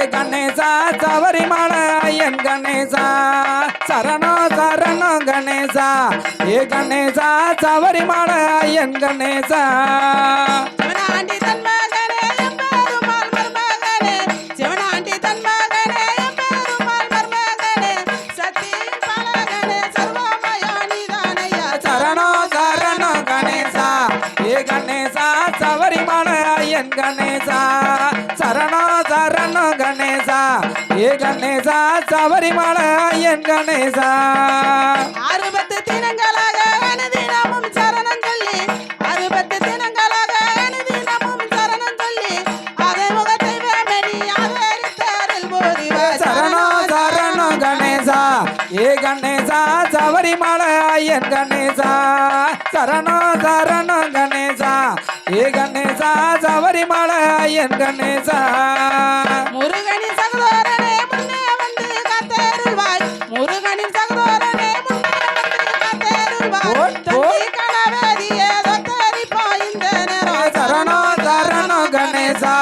கணேசா சபரிமலை ஐயன் கணேசா சரணம் சரணம் கணேசா கணேசா சபரிமலை ஐயன் கணேசா சிவனாண்டி தன் மகனே பெருமாள் மருமகனே சிவனாண்டி தன் மகனே பெருமாள் மருமகனே சக்தி பலகனே சர்வமயானிதானையா சரணம் சரணம் கணேசா கணேசா சபரிமலை ஐயன் கணேசா சரணம் சரணம் கணேசா கணேசா சபரிமலை ஐயன் கணேசா 60 தினங்களாக அனுதினமும் சரணம் சொல்லி 60 தினங்களாக அனுதினமும் சரணம் சொல்லி அதை முகத்தை வேமணி ஆதரித்தாரில் போதிவ சரணம் சரணம் கணேசா கணேசா சபரிமலை ஐயன் கணேசா சரணம் சரணம் கணேசா கணேசா சபரிமலை ஐயன் கணேசா முருகனின் சகோதரனே முன்னே வந்து காத்தருள்வாய் முருகனின் சகோதரனே முன்னே வந்து காத்தருள்வாய் தந்தி கணவேதியே தத்தரிப்பாய் இந்த நேரம் சரணம் சரணம் கணேசா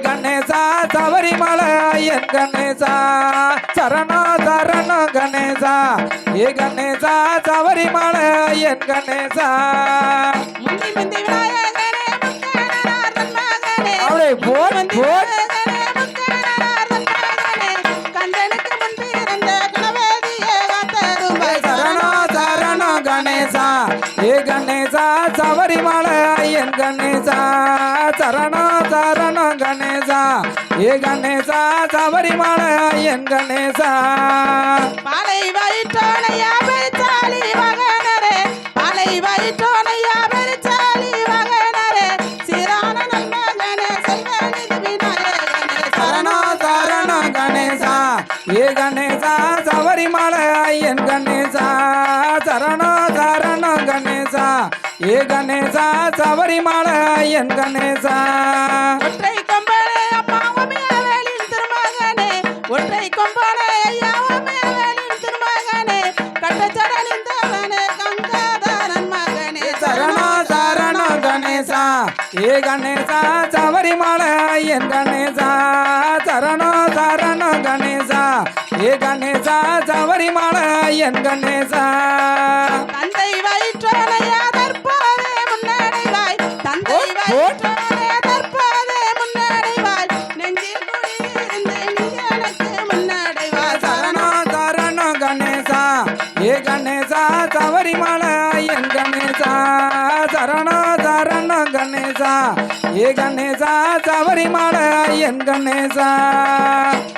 கணேசா சபரிமலை ஐயன் கணேசா சரணம் சரணம் கணேசா கணேசா சபரிமலை ஐயன் கணேசா முந்தி முந்தி விநாயகனே முக்கணனார் தன் மகனே அவளை போட் போட் கந்தனுக்கு முன்பு இருந்த கணவேதியே காத்தருள்வாய் சரணம் சரணம் கணேசா கணேசா சபரிமலை ஐயன் கணேசா சரணம் சரணம் கணேசா கணேசா சபரிமலை ஐயன் கணேசா பாலை வயிற்றோனையா பெருச்சாலி மகனரே பாலை வயிற்றோனையா பெருச்சாலி மகனரே சிறான நன்மகனே செல்வநிதி விநாயகனே சரணம் சரணம் கணேசா கணேசா சபரிமலை ஐயன் கணேசா சரணம் சரணம் கணேசா கணேசா சபரிமலை ஐயன் கணேசா ஒற்றை கொம்பனே அம்மா உமையவேலின் திருமகனே ஒற்றை கொம்பனே ஐயா உமையவேலின் திருமகனே கட்டச்சடனிந்தவனே கங்காதரன் மகனே சரணம் சரணம் கணேசா கணேசா சபரிமலை ஐயன் கணேசா சரணம் சரணம் கணேசா கணேசா சபரிமலை ஐயன் கணேசா தந்தை வயிற்றோனையா தற்போதே முன்னடைவாய் தந்தை வயிற்றோனையா தற்போதே முன்னடைவாய் நெஞ்சில் குடியிருந்து நீ எனக்கு முன்னடைவாய் சரணம் சரணம் கணேசா கணேசா சபரிமலை ஐயன் கணேசா சரணம் சரணம் கணேசா கணேசா சபரிமலை ஐயன் கணேசா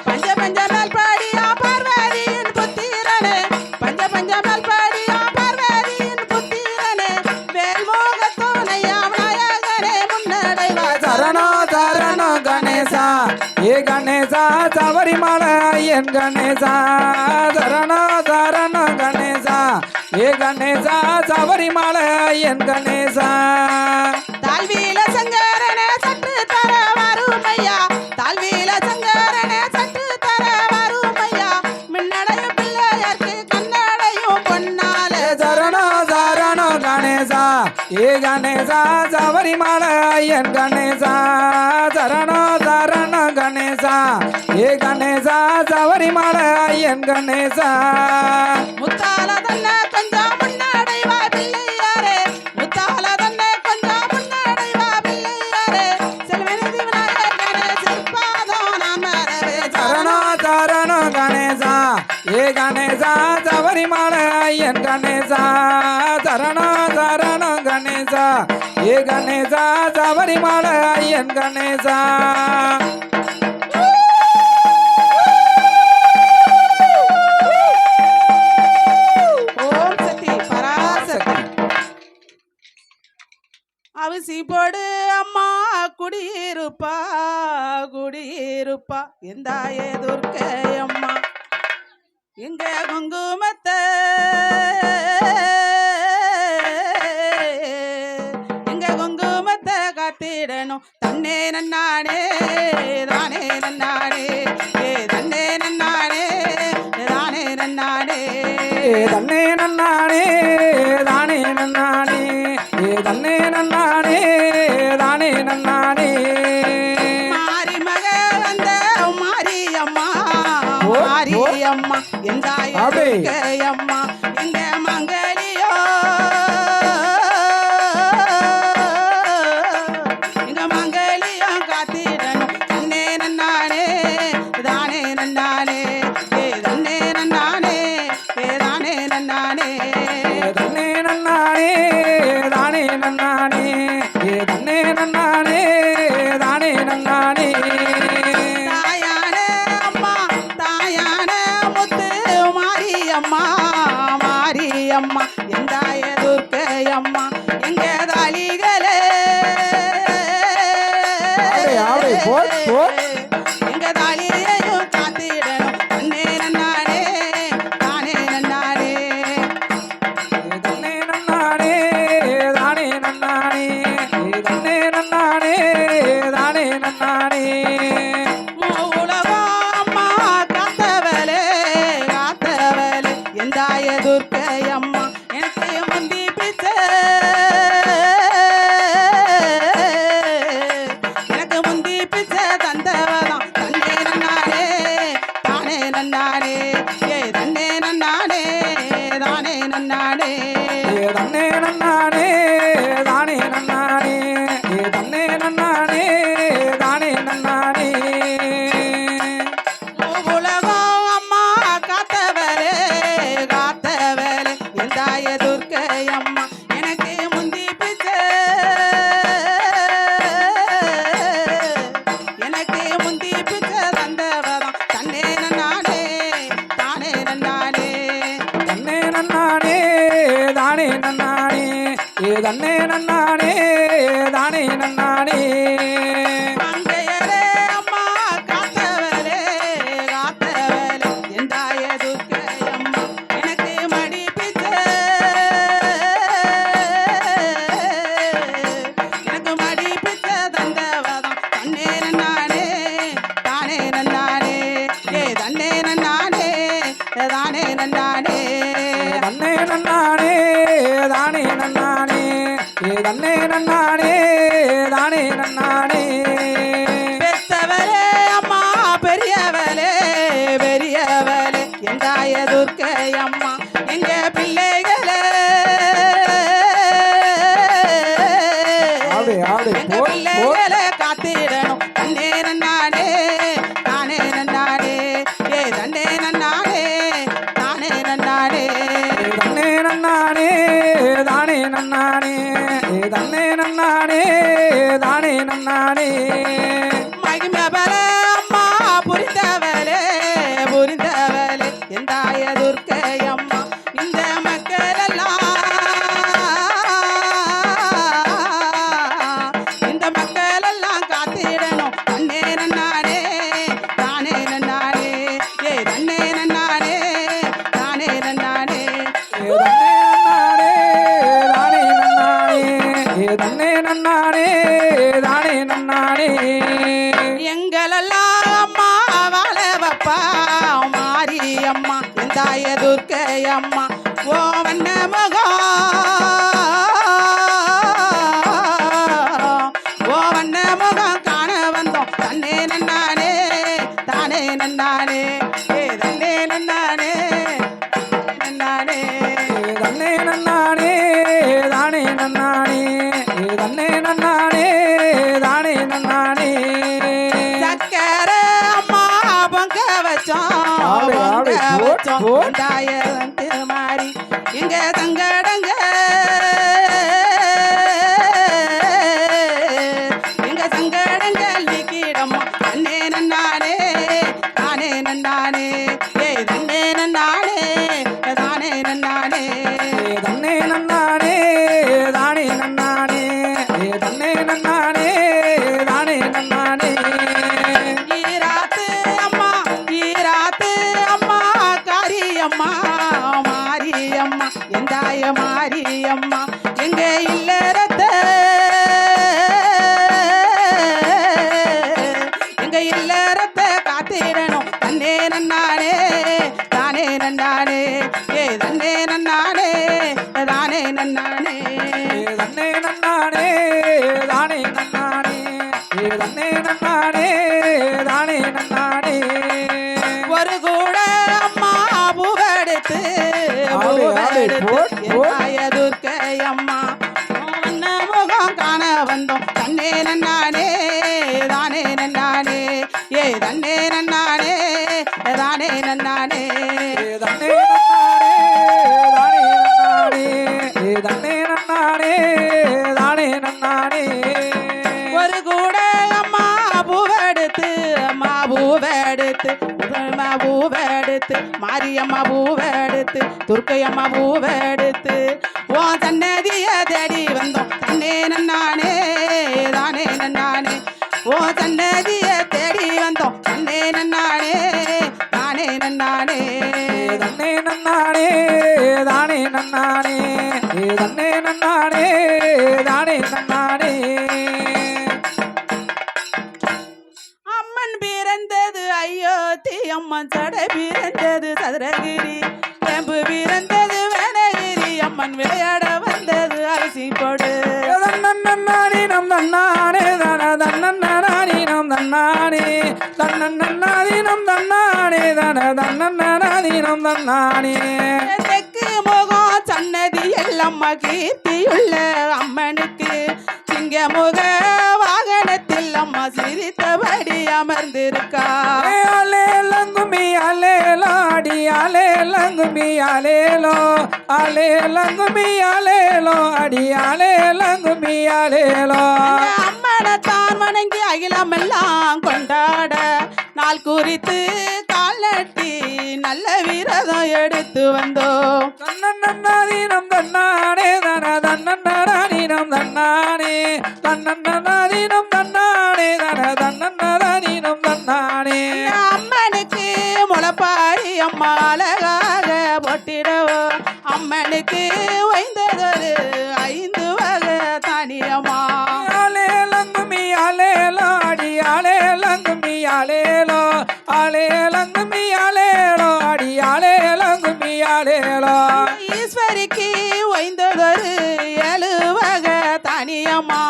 பஞ்ச பஞ்ச மேல் பாடியா பார்வதியின் புத்திரனே பஞ்ச பஞ்ச மேல் பாடியா பார்வதியின் புத்திரனே வேல்மோகத்தோனையா விநாயகனே முன்னடைவாய் சரணம் சரணம் கணேசா கணேசா சபரிமலை ஐயன் கணேசா சரணம் சரணம் கணேசா கணேசா சபரிமலை ஐயன் கணேசா தாழ்வீல சங்கரனே சற்று தர வருமையா தாழ்வீல சங்கரனே சற்று தர வருமையா மின்னடையும் பிள்ளையர்க்கு கண்ணடையும் பொன்னாலே சரணம் சரணம் கணேசா கணேசா சபரிமலை ஐயன் கணேசா சரணம் சரணம் கணேசா கணேசா சபரிமலை ஐயன் கணேசா முத்தால தன்னை கொஞ்சம் முன்னடைவா பிள்ளையாரே முத்தால தன்னை கொஞ்சம் முன்னடைவா பிள்ளையாரே செல்வநிதி விநாயகனே சிற்பாதம் நான் மறவே சரணம் சரணம் கணேசா கணேசா சபரிமலை ஐயன் கணேசா சரணம் சரணம் கணேசா கணேசா சபரிமலை ஐயன் கணேசா ஓம் சக்தி பராசக்தி அவசி போடு அம்மா குடியிருப்பா குடியிருப்பா எந்தாயே துர்க்கை அம்மா எங்க குங்குமத்தை எங்க குங்குமத்தை காத்திடணும் தன்னே நன்னானே தானே நன்னானே தன்னே நன்னானே தானே நன்னானே தன்னே நன்னானே தானே நன்னானே தன்னே நன்னானே தானே நன்னானே மாறி மக வந்த மாறி அம்மா எந்தாய அப்படி. துர்க்கை அம்மா எங்க மங்கலியோ எங்க மங்கலியும் காத்திடணும் தன்னே நன்னானே தானே நன்னானே ஏ தன்னே நன்னானே ஏ தானே நன்னானே தன்னே நன்னானே தானே நன்னானே தன்னே நன்னானே தானே நன்னானே தாயானே அம்மா தாயானே முத்து மாரியம்மா மாரியம்மா எந்தாய துர்க்கை அம்மா எங்க தாலிகளே அப்படி போட் போட் எங்க தாலியையும் காத்திடணும் தன்னே நன்னானே தானே நன்னானே தன்னே நன்னானே தானே நன்னானே தன்னே நன்னானே தானே நன்னானே உலகம் அம்மா காத்தவளே காத்தவளே எந்தாய துர்க்கை அம்மா எனக்கு முந்தி பிச்சை எனக்கு முந்தி பிச்சை தந்தவதான் தன்னே நன்னானே தானே நன்னானே ஏ தன்னே நன்னானே தானே நன்னானே தன்னே நன்னானே தானே நன்னானே தன்னே நன்னானே தானே நன்னானே உலகம் அம்மா காத்தவளே காத்தவளே எந்தாய துர்க்கை அம்மா எனக்கு முந்தி பிச்சை எனக்கு முந்தி பிச்சை தந்தவதான் தன்னே நன்னானே தானே நன்னானே தன்னே நன்னானே தானே நன்னானே தன்னே நன்னானே தானே நன்னானே மங்கையரே அம்மா காத்தவளே காத்தவளே எந்தாய துர்க்கை அம்மா எனக்கு மடி பிச்சை எனக்கு மடி பிச்சை தந்தவதான் தன்னே நன்னானே தானே நன்னானே ஏ தன்னே நன்னானே தானே நன்னானே தன்னே நன்னானே தானே நன்னானே தன்னே நன்னானே தானே நன்னானே பெத்தவளே அம்மா பெரியவளே பெரியவளே எந்தாய துர்க்கை அம்மா எங்க பிள்ளைகளே அப்படி அப்படி எங்க போட் போட் பிள்ளைகளே காத்திடணும் தன்னே நன்னானே தானே நன்னானே ஏ தன்னே நன்னானே தானே நன்னானே தன்னே நன்னானே தானே நன்னானே தன்னே நன்னானே தானே நன்னானே மகிமபல அம்மா புரிந்தவளே புரிந்தவளே எந்தாய துர்க்கை அம்மா இந்த மக்கள் எல்லாம் இந்த மக்கள் எல்லாம் காத்திடணும் தன்னே நன்னானே தானே நன்னானே ஏ தன்னே நன்னானே தானே நன்னானே தன்னே நன்னானே தானே நன்னானே எங்களெல்லாம் அம்மா வாழ வப்பா மாரியம்மா எந்தாய துர்க்கை அம்மா ஓ வண்ண மகம் ஓ வண்ண முகம் காண வந்தோம் தன்னே நன்னானே தானே நன்னானே ஏ தன்னே நன்னானே நன்னானே தன்னே நன்னானே தானே நன்னானே தன்னே நன்னானே தானே நன்னானே சக்கரை அம்மா பொங்க வச்சோம் ஆடு, ஆடு, பொங்க போட், வச்சோம் போட். தாயம் திருமாறி இங்க தங்கடங்க எங்க சங்கடங்கள் நீக்கிடம்மா தன்னே நன்னானே தானே நன்னானே ஏ தன்னே நன்னானே தானே நன்னானே தன்னே நன்னானே தானே நன்னானே தன்னே நன்னானே தானே நன்னானே ஈராத்து அம்மா காரியம்மா மாரியம்மா எந்தாய மாரியம்மா எங்க இல்லறத்த எங்க இல்லறத்த காத்திடணும் தன்னே நன்னானே தானே நன்னானே ஏ தன்னே நன்னானே தானே நன்னானே தன்னே நன்னானே தானே நன்னானே தன்னே நன்னானே தானே நன்னானே ஒரு கூட கண்டெடுத்து எந்தாய துர்க்கை அம்மா வண்ண முகம் காண வந்தோம் தன்னே நன்னானே தானே நன்னானே ஏ தன்னே நன்னானே தானே நன்னானே தன்னே நன்னானே தானே நன்னானே ஒரு கூட அம்மா பூவெடுத்து அம்மா பூவெடுத்து மாரியம்மா பூவெடுத்து துர்க்கை அம்மா பூவெடுத்து ஓ சன்னதிய தேடி வந்தோம் தன்னே நன்னானே தானே நன்னானே ஓ சன்னதிய தேடி வந்தோம் தன்னே நன்னானே தானே நன்னானே தன்னே நன்னானே தானே நன்னானே தன்னே நன்னானே தானே நன்னானே அம்மன் பிறந்தது அயோத்தி அம்மன் சடை பிறந்தது சதுரகிரி செம்பு பிறந்தது வேணகிரி அம்மன் விளையாட வந்தது அரிசி போடு தன்னன்னானீனம் தன்னானே தன தன்னன்னானீனம் தன்னானே தன்னன்னானீனம் தன்னானே தன தன்னன்னானீனம் தன்னானே தெற்கு முகம் சன்னதி எல்லம்மா கீர்த்தியுள்ள அம்மனுக்கு சிங்கமுக வாகனத்தில் அம்மா சிரித்தபடி அமர்ந்திருக்கா அலேலங்குமி அலேலாடி அலேலங்குமி அலேலோ அலேலங்குமி அலேலோ அடி அலேலங்குமி அலேலோ அம்மனைத்தான் வணங்கி அகிலமெல்லாம் கொண்டாட நாள் குறித்து கால் நட்டி நல்ல விரதம் எடுத்து வந்தோம் தன்னன்னாதீனம் தன்னானே தன தன்னன்னாதீனம் தன்னானே தன்னன்னாதீனம் தன்னானே தன தன்னன்னாதீனம் தன்னானே அம்மனுக்கு முளைப்பாரி அம்மா அழகாக போட்டிடவும் அம்மனுக்கு வைந்ததொரு 5 வகை தானியம்மா அலேலங்குமி அலேலோ அடி அலேலங்குமி அலேலோ அலேலங்குமி அலேலோ அடி அலேலங்குமி அலேலோ ஈஸ்வரிக்கு வைந்ததொரு 7 வகை தானியம்மா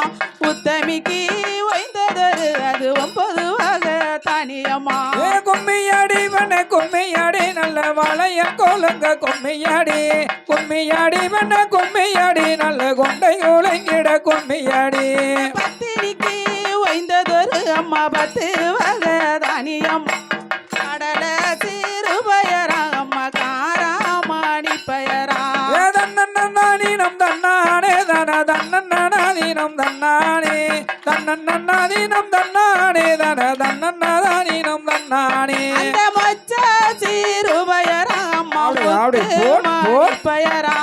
உத்தமிக்கு வைந்ததொரு அது 9 வகை தானியம்மா கும்மியாடி வன கும்மியாடி நல்ல வளைய கோலுங்க கும்மியாடி கும்மியாடி வன கும்மியாடி நல்ல கொண்டை ஒழுங்கிட கும்மியாடி பத்திரிக்கு வைந்ததொரு அம்மா 10 வகை தானியம் கடல சிறுபயரா அம்மா காராமணி பயரா தன்னன்னாதீனம் தன்னானே தன தன்னன்னாதீனம் தன்னானே தன்னன்னாதீனம் தன்னானே தன தன்னன்னாதீனம் தன்னானே அந்த மொச்ச சிறுபயரா அம்மா பயரா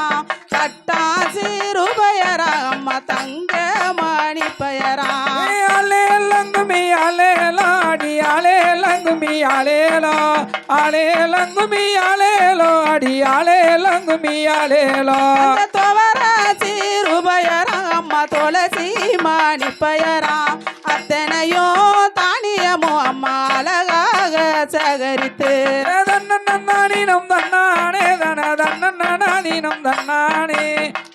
கட்டா சிறுபயரா அம்மா தங்க மணி பயரா அலேலங்குமி அலேலோ அடி அலேலங்குமி அலேலோ அலேலங்குமி அலேலோ அடி அலேலங்குமி அலேலோ துவர சிறுபயரா அம்மா துளசி மணி பயரா அத்தனையும் தானியமோ அம்மா அழகாக சேகரித்து தன்னன்னாதீனம் தன்னானே தன தன்னன்னாதீனம் தன்னானே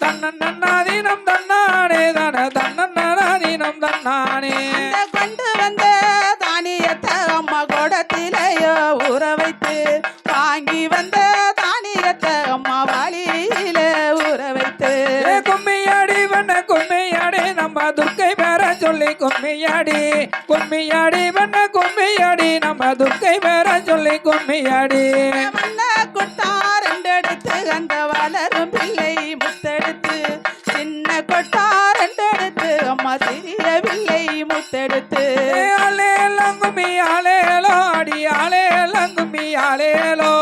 தன்னன்னாதீனம் தன்னானே தன தன்னன்னாதீனம் தன்னானே கொண்டு வந்த தானியத்தை அம்மா குடத்திலேயோ ஊற வைத்து வாங்கி வந்த தானியத்தை அம்மா வாளியில ஊற வைத்து கும்மியாடி வண்ண கும்மியாடி நம்ம துர்க்கை பேர சொல்லி கும்மியாடி கும்மியாடி வண்ண கும்மியாடி நம்ம துர்க்கை பேர சொல்லி கும்மியாடி வண்ண கொட்டா 2 எடுத்து அந்த வளரும் பிள்ளை முத்தெடுத்து சின்ன கொட்டா 2 எடுத்து அம்மா சிறிய பிள்ளை முத்தெடுத்து அலேலங்குமி அலேலோ அடி அலேலங்குமி அலேலோ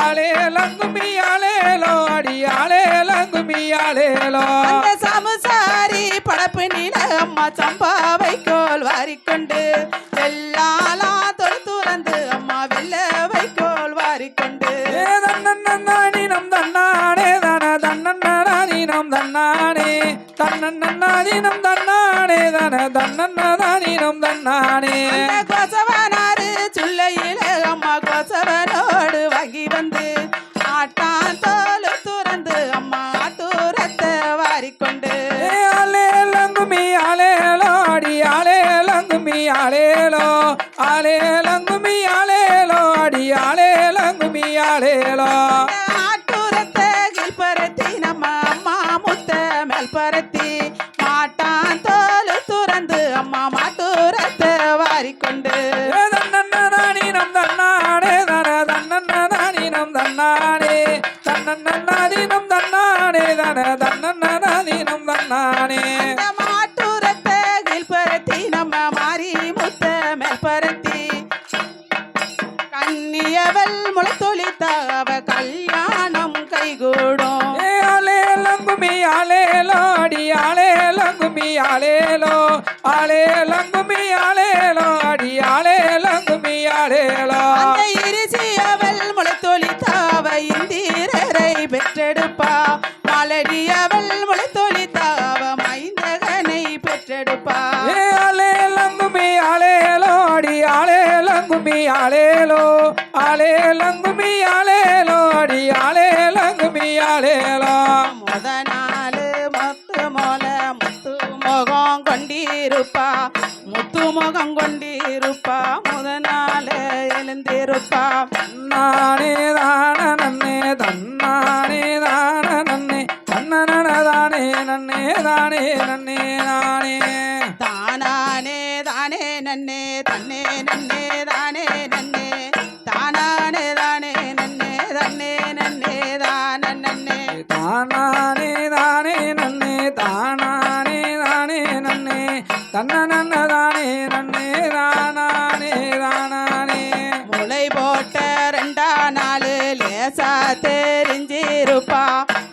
அலேலங்குமி அலேலோ அடி அலேலங்குமி அலேலோ அந்த சமுசாரி படப்பு நில அம்மா சம்பாவை கோல் வாரிக்கொண்டு வெள்ளாலா துறந்து அம்மா வெள்ள வைக்கோல் வாரிக்கொண்டு தன்னன்னாதீனம் தன்னானே தன தன்னன்னாதீனம் தன்னானே தன்னன்னாதீனம் தன்னானே தன தன்னன்னாதீனம் தன்னானே கொசவனாரு சுள்ளையில அம்மா கொசவனோடு வாங்கி வந்து ஆட்டான் தோல் துறந்து அம்மா ஆட்டூரத்தை வாரிக்கொண்டு அலேலங்குமி அலேலோ அடி அலேலங்குமி அலேலோ அலேலங்குமி அலேலோ அடி அலேலங்குமி அலேலோ ஆட்டூரத்தை கில்பரத்தி தன்னானே தன்னன்னாதீனம் தன்னானே தன தன்னன்னாதீனம் தன்னானே அந்த மாட்டுரத்தை கீழ்பரத்தி நம்ம மாறி முத்த மேல்பரத்தி கண்ணியவள் முளைத்தொழித்தாவ கல்யாணம் கைகூடும் ஆலேலங்குமி ஆலேலோ அடி ஆலேலங்குமி ஆலேலோ ஆலேலங்குமி ஆலேலோ அடி ஆலேலங்குமி ஆலேலோ அந்த இரிசி அவள் முளைத்தொழித்தாவ இந்திரரை பெற்றெடுப்பா மாலடி அவள் முளைத்தொழித்தாவ மைந்தகனை பெற்றெடுப்பா ஆலேலங்குமி ஆலேலோ அடி ஆலேலங்குமி ஆலேலோ ஆலேலங்குமி ஆலேலோ அடி ஆலேலங்குமி ஆலேலோ முத நாள் முத்து மோல முத்து முகம் கொண்டிருப்பா முத்து முகம் கொண்டிருப்பா முத நாள் எழுந்திருப்பா நானே தான நன்னே தன்னானே தான நன்னே தன்னனதானே நன்னே தானே நன்னே நானே தானானே தானே நன்னே தன்னே நன்னே தானே நன்னே தானானே தானே நன்னே தன்னே நன்னே தான நன்னே தானானே தானே நன்னே தானானே தானே நன்னே தன்னனதானே நன்னே தானானே தானானே முளை போட்ட ரெண்டா நாள் லேசா தெரிஞ்சிருப்பா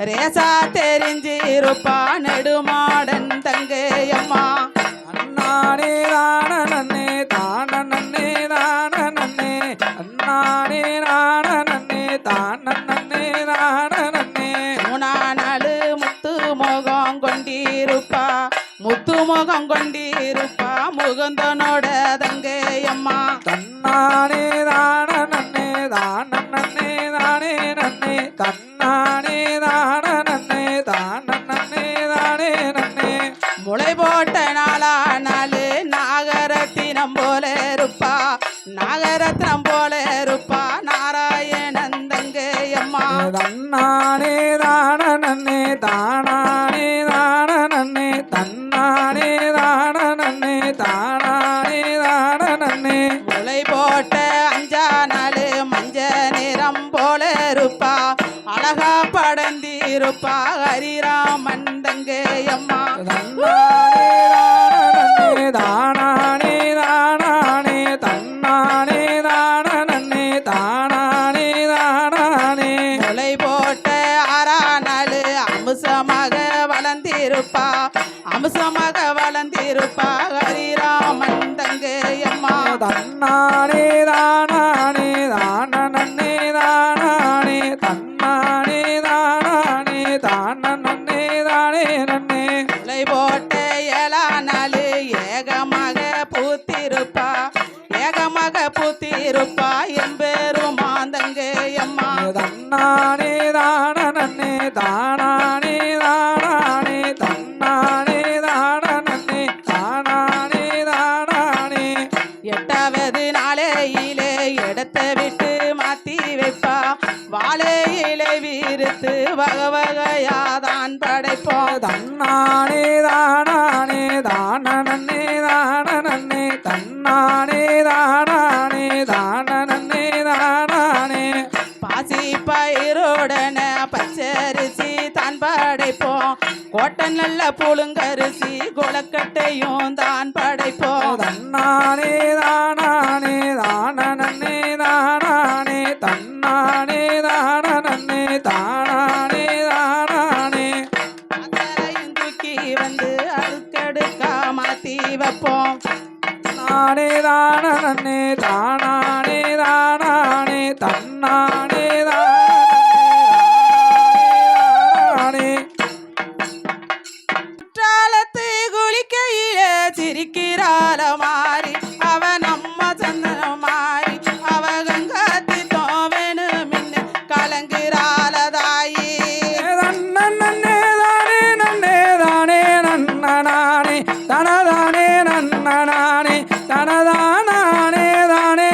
ரேசா தெரிஞ்சிருப்பா நெடுமாடன் தங்கையம்மா அண்ணானே தான நன்னே தான நன்னே தான நன்னே அண்ணானே தான நன்னே தான நன்னே தான நன்னே மூணா நாள் முத்து முகம் கொண்டிருப்பா முத்து முகம் கொண்டிருப்பா முகுந்தனோட தங்கையம்மா தன்னானே தான நன்னே தான நன்னே தானே நன்னே தன்னானே தான நன்னே தான நன்னே தானே நன்னே முளை போட்ட நாளா நாள் நாகரத்தினம் போல இருப்பா நாகரத்னம் போல இருப்பா நாராயணன் தங்கையம்மா தன்னானே தான நன்னே தானானே தான நன்னே தன்னானே தான நன்னே தானானே தான நன்னே முளை போட்ட அஞ்சா நாள் மஞ்ச நிறம் போல இருப்பா அழகா படந்திருப்பா ஹரிராமன் தங்கையம்மா தன்னானே தான நன்னே தானானே தானானே தன்னானே தான நன்னே தானானே தானானே முளை போட்ட ஆறா நாள் அம்சமாக வளர்ந்திருப்பா அம்சமாக வளர்ந்திருப்பா ஹரிராமன் தங்கையம்மா தன்னானே தானானே தான நன்னே தானானே தன்னானே தானானே தான நன்னே தானே நன்னே முளை போட்ட ஏழா நாள் ஏகமாக பூத்திருப்பா ஏகமாக பூத்திருப்பா எம்பெருமான் தங்கையம்மா தன்னானே தான நன்னே தானானே தானானே தன்னானே தான நன்னே தானானே தானானே எட்டாவது நாளையிலே இடத்தை விட்டு மாத்தி வைப்பா வாழையிலே வீர்த்து வகை வகையாதான் படைப்போம் தன்னானே தானானே தான நன்னே தான நன்னே தன்னானே தானானே தான நன்னே தானானே பாசி பயிருடன பச்சரிசி தான் படைப்போம் கோட்டை நல்ல புழுங்கரிசி குளக்கட்டையும் தான் படைப்போம் தன்னானே தானானே தான நன்னே தானானே தன்னானே தான நன்னே தானானே தானானே அத்தரையும் தூக்கி வந்து அடுக்கடுக்கா மாத்தி வைப்போம் நானே தான நன்னே தானானே தானானே தன்னானே தானே குற்றாலத்து குளிக்கையில சிரிக்கிறாள மாறி அவ நம்ம சந்தனம் மாறி அவ கங்காத்தி தோவனு மின்னு கலங்குறாள தாயி நன்னே தானே நன்னே தானே நன்னனானே தனதானே நன்னனானே தனதானே தானே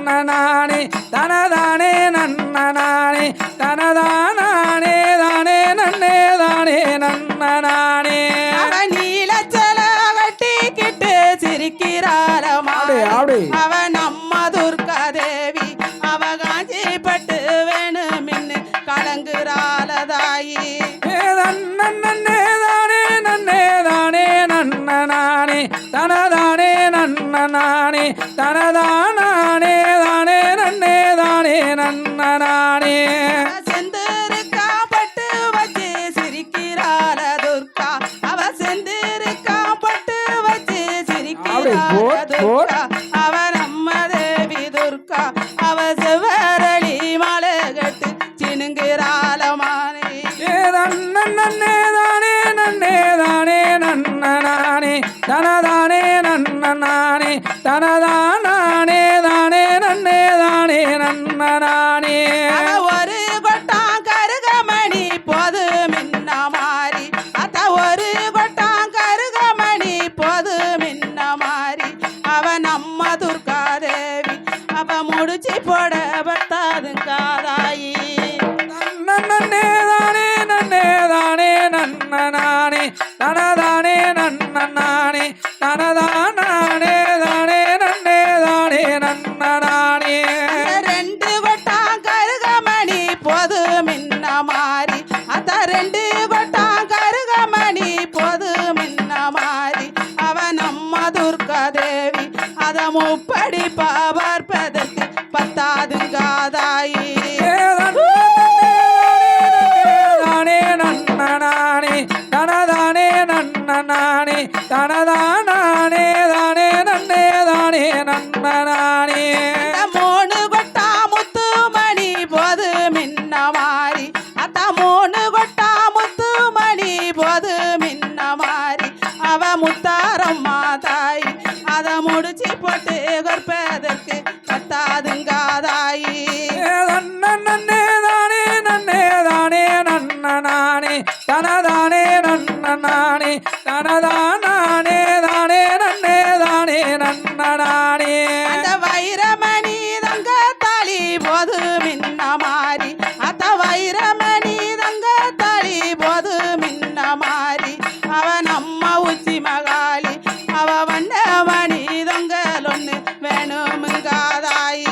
நன்னனானே தனதானே நன்னனானே தனதானே தானே நன்னே தானே நன்னனானே அவ நீலச்சல கட்டிக்கிட்டு சிரிக்கிறாளமா அப்படி அவ நம்ம துர்கா தேவி அவ காஞ்சி பட்டு வேணுமின்னு கலங்குறாள தாயி நன்னே தானே நன்னே தானே நன்னனானே தனதானே நன்னனானே தனதானே தானே நன்னே தானே நன்னனானே செந்திருக்கா பட்டு வச்சு சிரிக்கிறாள துர்கா அவ செந்திருக்கா பட்டு வச்சு சிரிக்கிறாள துர்கா அவ நம்ம தேவி துர்கா அவ செவரளி மலை கட்டு சினுங்கிறாளமானே நன்னே தானே நன்னே தானே நன்னனானே தனதானே நன்னனானே தனதானே தானே நன்னே தானே நன்னனானே அவ ஒரு கொட்டாம் கருகமணி போது மின்ன மாறி அத்த ஒரு கொட்டாம் கருகமணி போது மின்ன மாறி அவ நம்ம துர்கா தேவி அவ முடிச்சு போட பத்தாதுங்காதாயி நன்னே தானே நன்னே தானே நன்னனானே தனதானே நன்னனானே தனதானே தானே நன்னே தானே நன்னனானே ரெண்டு கொட்டாம் கருகமணி போது மின்ன மாறி அத்த ரெண்டு கொட்டாம் கருகமணி போது மின்ன மாறி அவ நம்ம துர்கா தேவி அத முப்படி பார்ப்பதற்கு பத்தாதுங்காதாயி தானே நன்னனானே தனதானே நன்னனானே தனதானே தானே நன்னே தானே நன்னனானே மூணு கொட்டா முத்துமணி போது மின்ன மாறி அத்த மூணு கொட்டா முத்துமணி போது மின்ன மாறி அவ முத்தாரம்மா தாய் அத முடிச்சு போட்டு கற்பதற்கு பத்தாதுங்காதாயி நன்னே தானே நன்னே தானே நன்னனானே தனதானே நன்னனானே தனதானே தானே நன்னே தானே நன்னனானே அந்த வைரமணி தங்க தாலி போது மின்ன மாறி அத்த வைரமணி தங்க தாலி போது மின்ன மாறி அவ நம்ம உச்சி மகாளி அவ வண்ணமணி தொங்கலொன்னு வேணுமுங்காதாயி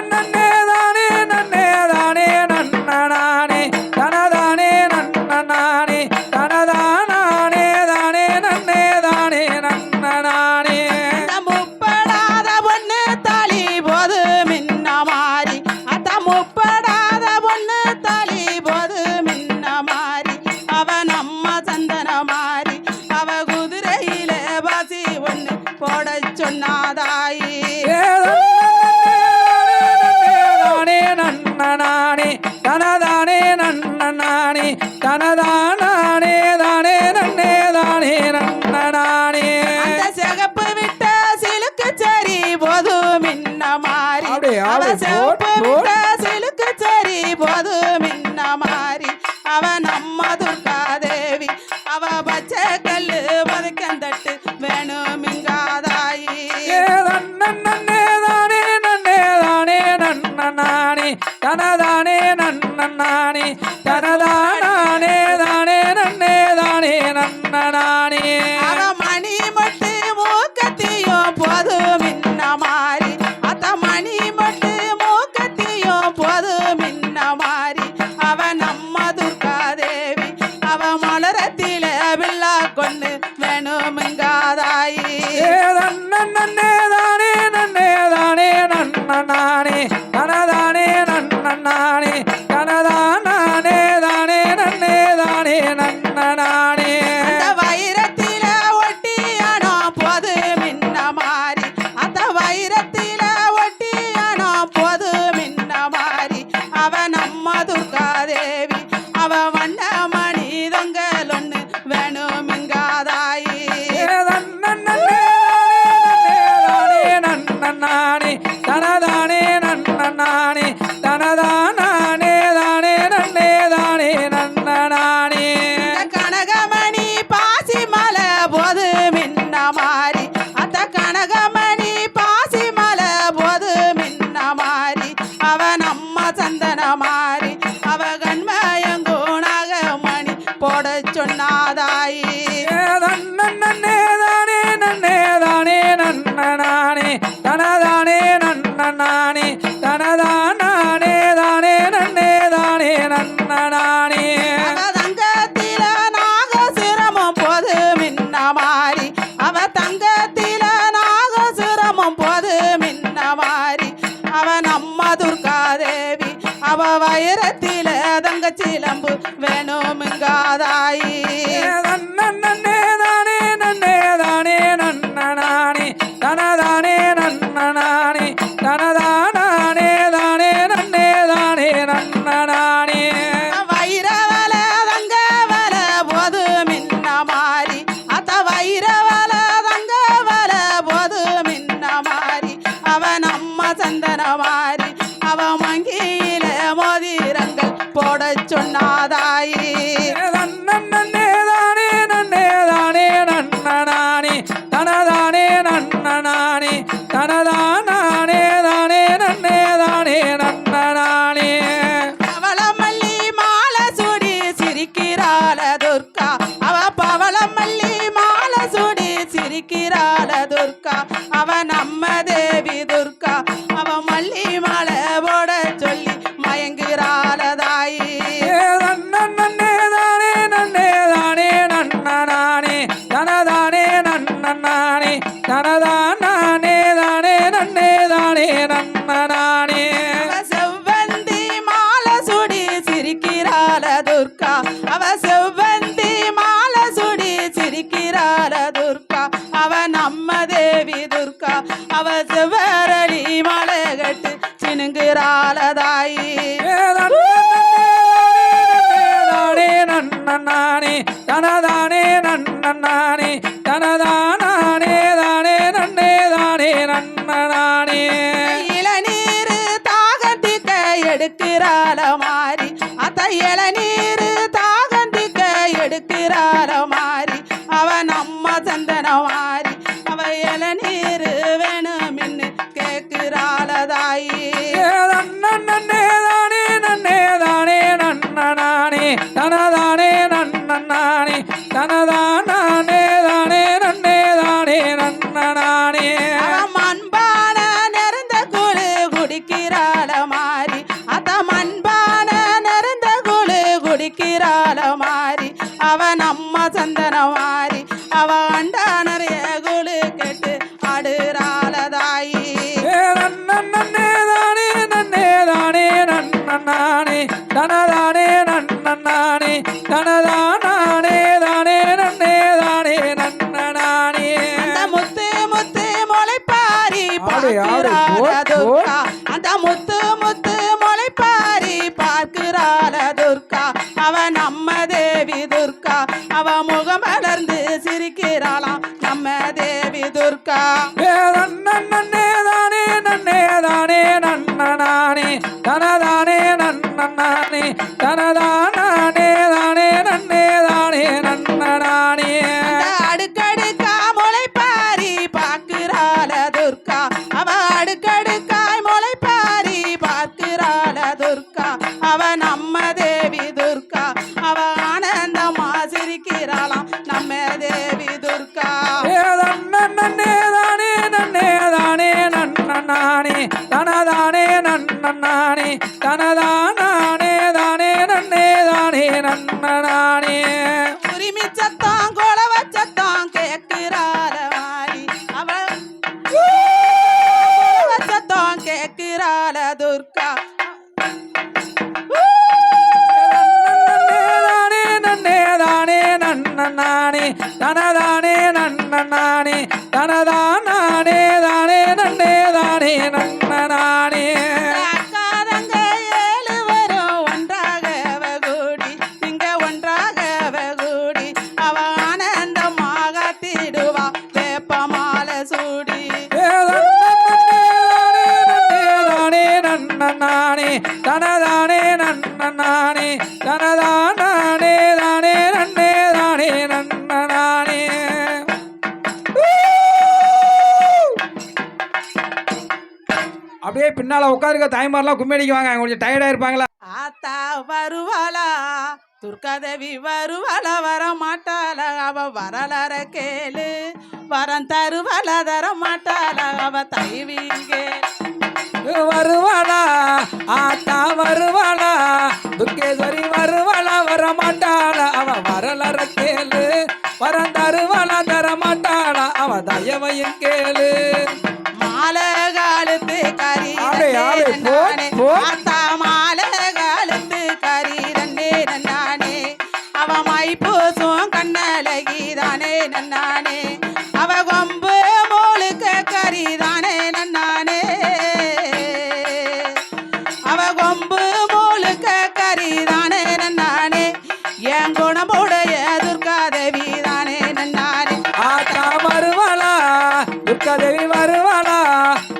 நன்னே தானே நன்னே தானே நன்னனானே தனதானே நன்னனானே தனதானே தானே நன்னே தானே நன்னனானே அந்த முப்படாத பொண்ணு தாலி போது மின்ன மாறி அத்த முப்படாத பொண்ணு தாலி போது மின்ன மாறி அவ நம்ம சந்தன மாறி அவ குதிரையில பாசி ஒண்ணு போட சொன்னாதாயி தானே நன்னனானே தனதானே நன்னனானே தனதானே தானே நன்னே தானே நன்னனானே அந்த சிகப்பு விட்ட சிலுக்கு சரி போது மின்ன மாறி அவ சிவப்பு விட்ட சிலுக்கு சரி போது மின்ன மாறி அவ நம்ம துர்கா தேவி அவ பச்சை கல்லு பதுக்கந்தட்டு வேணுமிங்காதாயி நன்னே தானே நன்னே தானே நன்னனானே தனதானே நன்னனானே தனதானே தானே நன்னே தானே நன்னனானே அவ மணி மட்டு மூக்கத்தையும் போது மின்ன மாறி அத்த மணி மட்டு மூக்கத்தையும் போது மின்ன மாறி அவ நம்ம துர்கா தேவி அவ மலரத்தில வில்லா கொண்டு வேணுமுங்காதாயி நன்னே தானே நன்னே தானே நன்னனானே தனதானே நன்னனானே தனதானே தானே நன்னே தானே நன்னனானே அந்த வைரத்தில ஒட்டியானோ போது மின்ன மாறி அத்த வைரத்தில ஒட்டியானோ போது மின்ன மாறி அவ நம்ம துர்கா தேவி அவ வண்ணமணி தொங்கலொன்னு வேணுமுங்காதாயி நன்னே தானே நன்னனானே தனதானே நன்னனானே தனதானே தானே நன்னே தானே நன்னனானே கனகமணி பாசி மலை போது மின்ன மாறி அத்த கனகமணி பாசி மலை போது நன்னனானே தனதானே தானே நன்னே தானே நன்னனானே அவ தங்கத்தில நாகசுரமும் போது மின்ன மாறி அவ தங்கத்தில நாகசுரமும் போது மின்ன மாறி அவ நம்ம துர்காதேவி அவ வைரத்தில தங்க சிலம்பு வேணுமுங்காதாயி நன்னே தானே நன்னே தானே நன்னனானே தனதானே நன்னனானே தனதானே தானே நன்னே தானே நன்னனானே வைரவல தங்கவல போது மின்ன மாறி அத்த வைரவல தங்கவல போது மின்ன மாறி அவ நம்ம சந்தன மாறி அவ மங்கியில மோதிரங்கள் போட சொன்னாதாயி நன்னே தானே நன்னே தானே நன்னனானே தனதானே நன்னனானே தனதானே தானே நன்னே தானே நன்னனானே பவளமல்லி மாலை சூடி சிரிக்கிறாள துர்கா அவ பவளமல்லி மாலை சூடி சிரிக்கிறாள துர்கா அவ நம்ம தேவி துர்கா அவ மல்லி மாலை போட சொல்லி மயங்குறாள தாயி நன்னே தானே நன்னே தானே நன்னனானே தனதானே நன்னனானே தனதானே தானே நன்னே தானே நன்னனானே அவ செவ்வந்தி மாலை சூடி சிரிக்கிறாள துர்கா அவ செவ்வந்தி மாலை சூடி சிரிக்கிறாள துர்கா அவ நம்ம தேவி துர்கா அவ செவ்வரளி மாலை கட்டு சினுங்குறாள தாயி தானே நன்னனானே தனதானே நன்னனானே தனதானே தானே நன்னே தானே நன்னனானே இளநீர் தாகந்திக்க எடுக்கிறாள மாறி அத்த இளநீர் தாகந்திக்க எடுக்கிறாள மாறி அவ நம்ம சந்தன மாறி அவ இளநீர் வேணுமின்னு கேட்கிறாள தாயி நன்னே தானே நன்னே தானே நன்னனானே தனதானே நன்னனானே தனதானே தானே நன்னே தானே நன்னனானே அவ மண்பான நிறந்த குழு குடிக்கிறாள மாறி அத்த மண்பான நிறந்த குழு குடிக்கிறாள மாறி அவ நம்ம சந்தன மாறி அவ அண்டா நிறைய குழு கெட்டு ஆடுறாள தாயி நன்னே தானே நன்னே தானே நன்னனானே தனதானே நன்னனானே தனதானே தானே நன்னே தானே நன்னனானே அந்த முத்து முத்து முளைப்பாரி ஆடு, ஆடு, பார்க்கிறாள போட், போட். துர்கா அந்த முத்து முத்து முளைப்பாரி பார்க்கிறாள துர்கா அவ நம்ம தேவி துர்கா அவ முகம் மலர்ந்து சிரிக்கிறாளாம் நம்ம தேவி துர்கா நன்னே தானே நன்னே தானே நன்னனானே தனதானே நன்னனானே தனதானே தானே நன்னே தானே நன்னனானே அந்த அடுக்கடுக்கா முளைப்பாரி பார்க்கிறாள துர்கா அவ அடுக்கடுக்காய் முளைப்பாரி பார்க்கிறாள துர்கா அவ நம்ம தேவி துர்கா அவ ஆனந்தமா சிரிக்கிறாளாம் நம்ம தேவி துர்கா நன்னே தானே நன்னே தானே நன்னனானே தனதானே நன்னனானே தனதானே தானே நன்னே தானே நன்னனானே உரிமை சத்தம் குலவ சத்தம் கேட்கிறாள மாறி அவ குலவ சத்தம் கேட்கிறாள துர்கா நன்னே தானே நன்னனானே தனதானே நன்னனானே தனதானே தானே நன்னே தானே நன்னனானே அக்காரங்க 7 வரும் ஒன்றாக கூடி இங்க ஒன்றாக கூடி அவ ஆனந்தமாக திடுவா வேப்ப மாலை சூடி தானே நன்னனானே தனதானே நன்னனானே தனதானே தானே நன்னே தானே நன்னனானே அப்படியே பின்னால உட்காருக்க தாய்மாரெல்லாம் கும்மி அடிக்குவாங்க கொஞ்சம் டயர்டா இருப்பாங்களா ஆத்தா வருவாளா துர்காதேவி வருவாளா வர மாட்டாள அவ வரலற கேளு வரம் தருவாள தர மாட்டாள அவ தைவீங்க வருவாளா ஆத்தா வருவாளா துர்கேஸ்வரி வருவாளா வரமாட்டாளா அவ வரலற கேளு வரம் தருவாளா தரமாட்டாளா அவ தயவையும் கேளு மாலை காலத்து கரி ஆளே, ஆளே, போட், போட். ஆத்தா மாலை காலத்து கரி தன்னே நன்னானே அவ மைப்பூசும் கண்ணழகி தானே நன்னானே அவ கொம்பு மூளுக்க கரி தானே நன்னானே அவ கொம்பு மூளுக்க கரி தானே நன்னானே என் குணமுடைய துர்காதேவி தானே நன்னானே ஆத்தா வருவாளா துர்காதேவி வருவாளா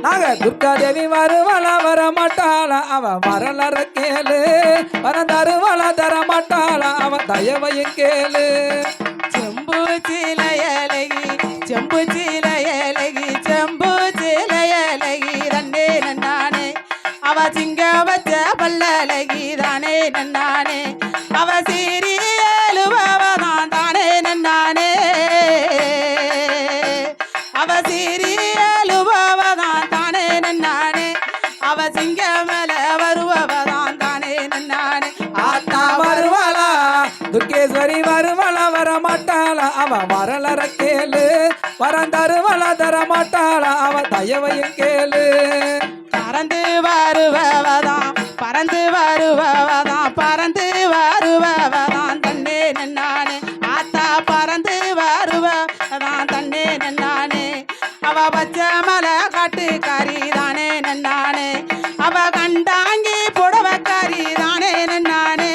நாங்க துர்காதேவி வருவாளா வரமாட்டாளா அவ வரலற கேளு வரம் தருவாளா தரமாட்டாளா அவ தயவையும் கேளு செம்பு சீலையழகி செம்பு சீலையழகி செம்பு சீலையழகி தன்னே நன்னானே அவ சிங்க வச்ச பல்லழகி தானே நன்னானே அவ சீரியலுவதான் தானே நன்னானே அவ சீரியலுவதான் தானே நன்னானே அவ சிங்க மேல வருவதான் தானே நன்னானே ஆத்தா வருவாளா துர்கேஸ்வரி வருவாளா வரமாட்டாளா அவ வரலற கேளு வரம் தருவாளா தரமாட்டாளா அவ தயவையும் கேளு பறந்து வருவதான் பறந்து வருவதான் பறந்து வருவதான் தன்னே நன்னானே ஆத்தா பறந்து வருவதான் தன்னே நன்னானே அவ பச்சை மலை காட்டுக்காரி தானே நன்னானே அவ கண்டாங்கி புடவக்காரி தானே நன்னானே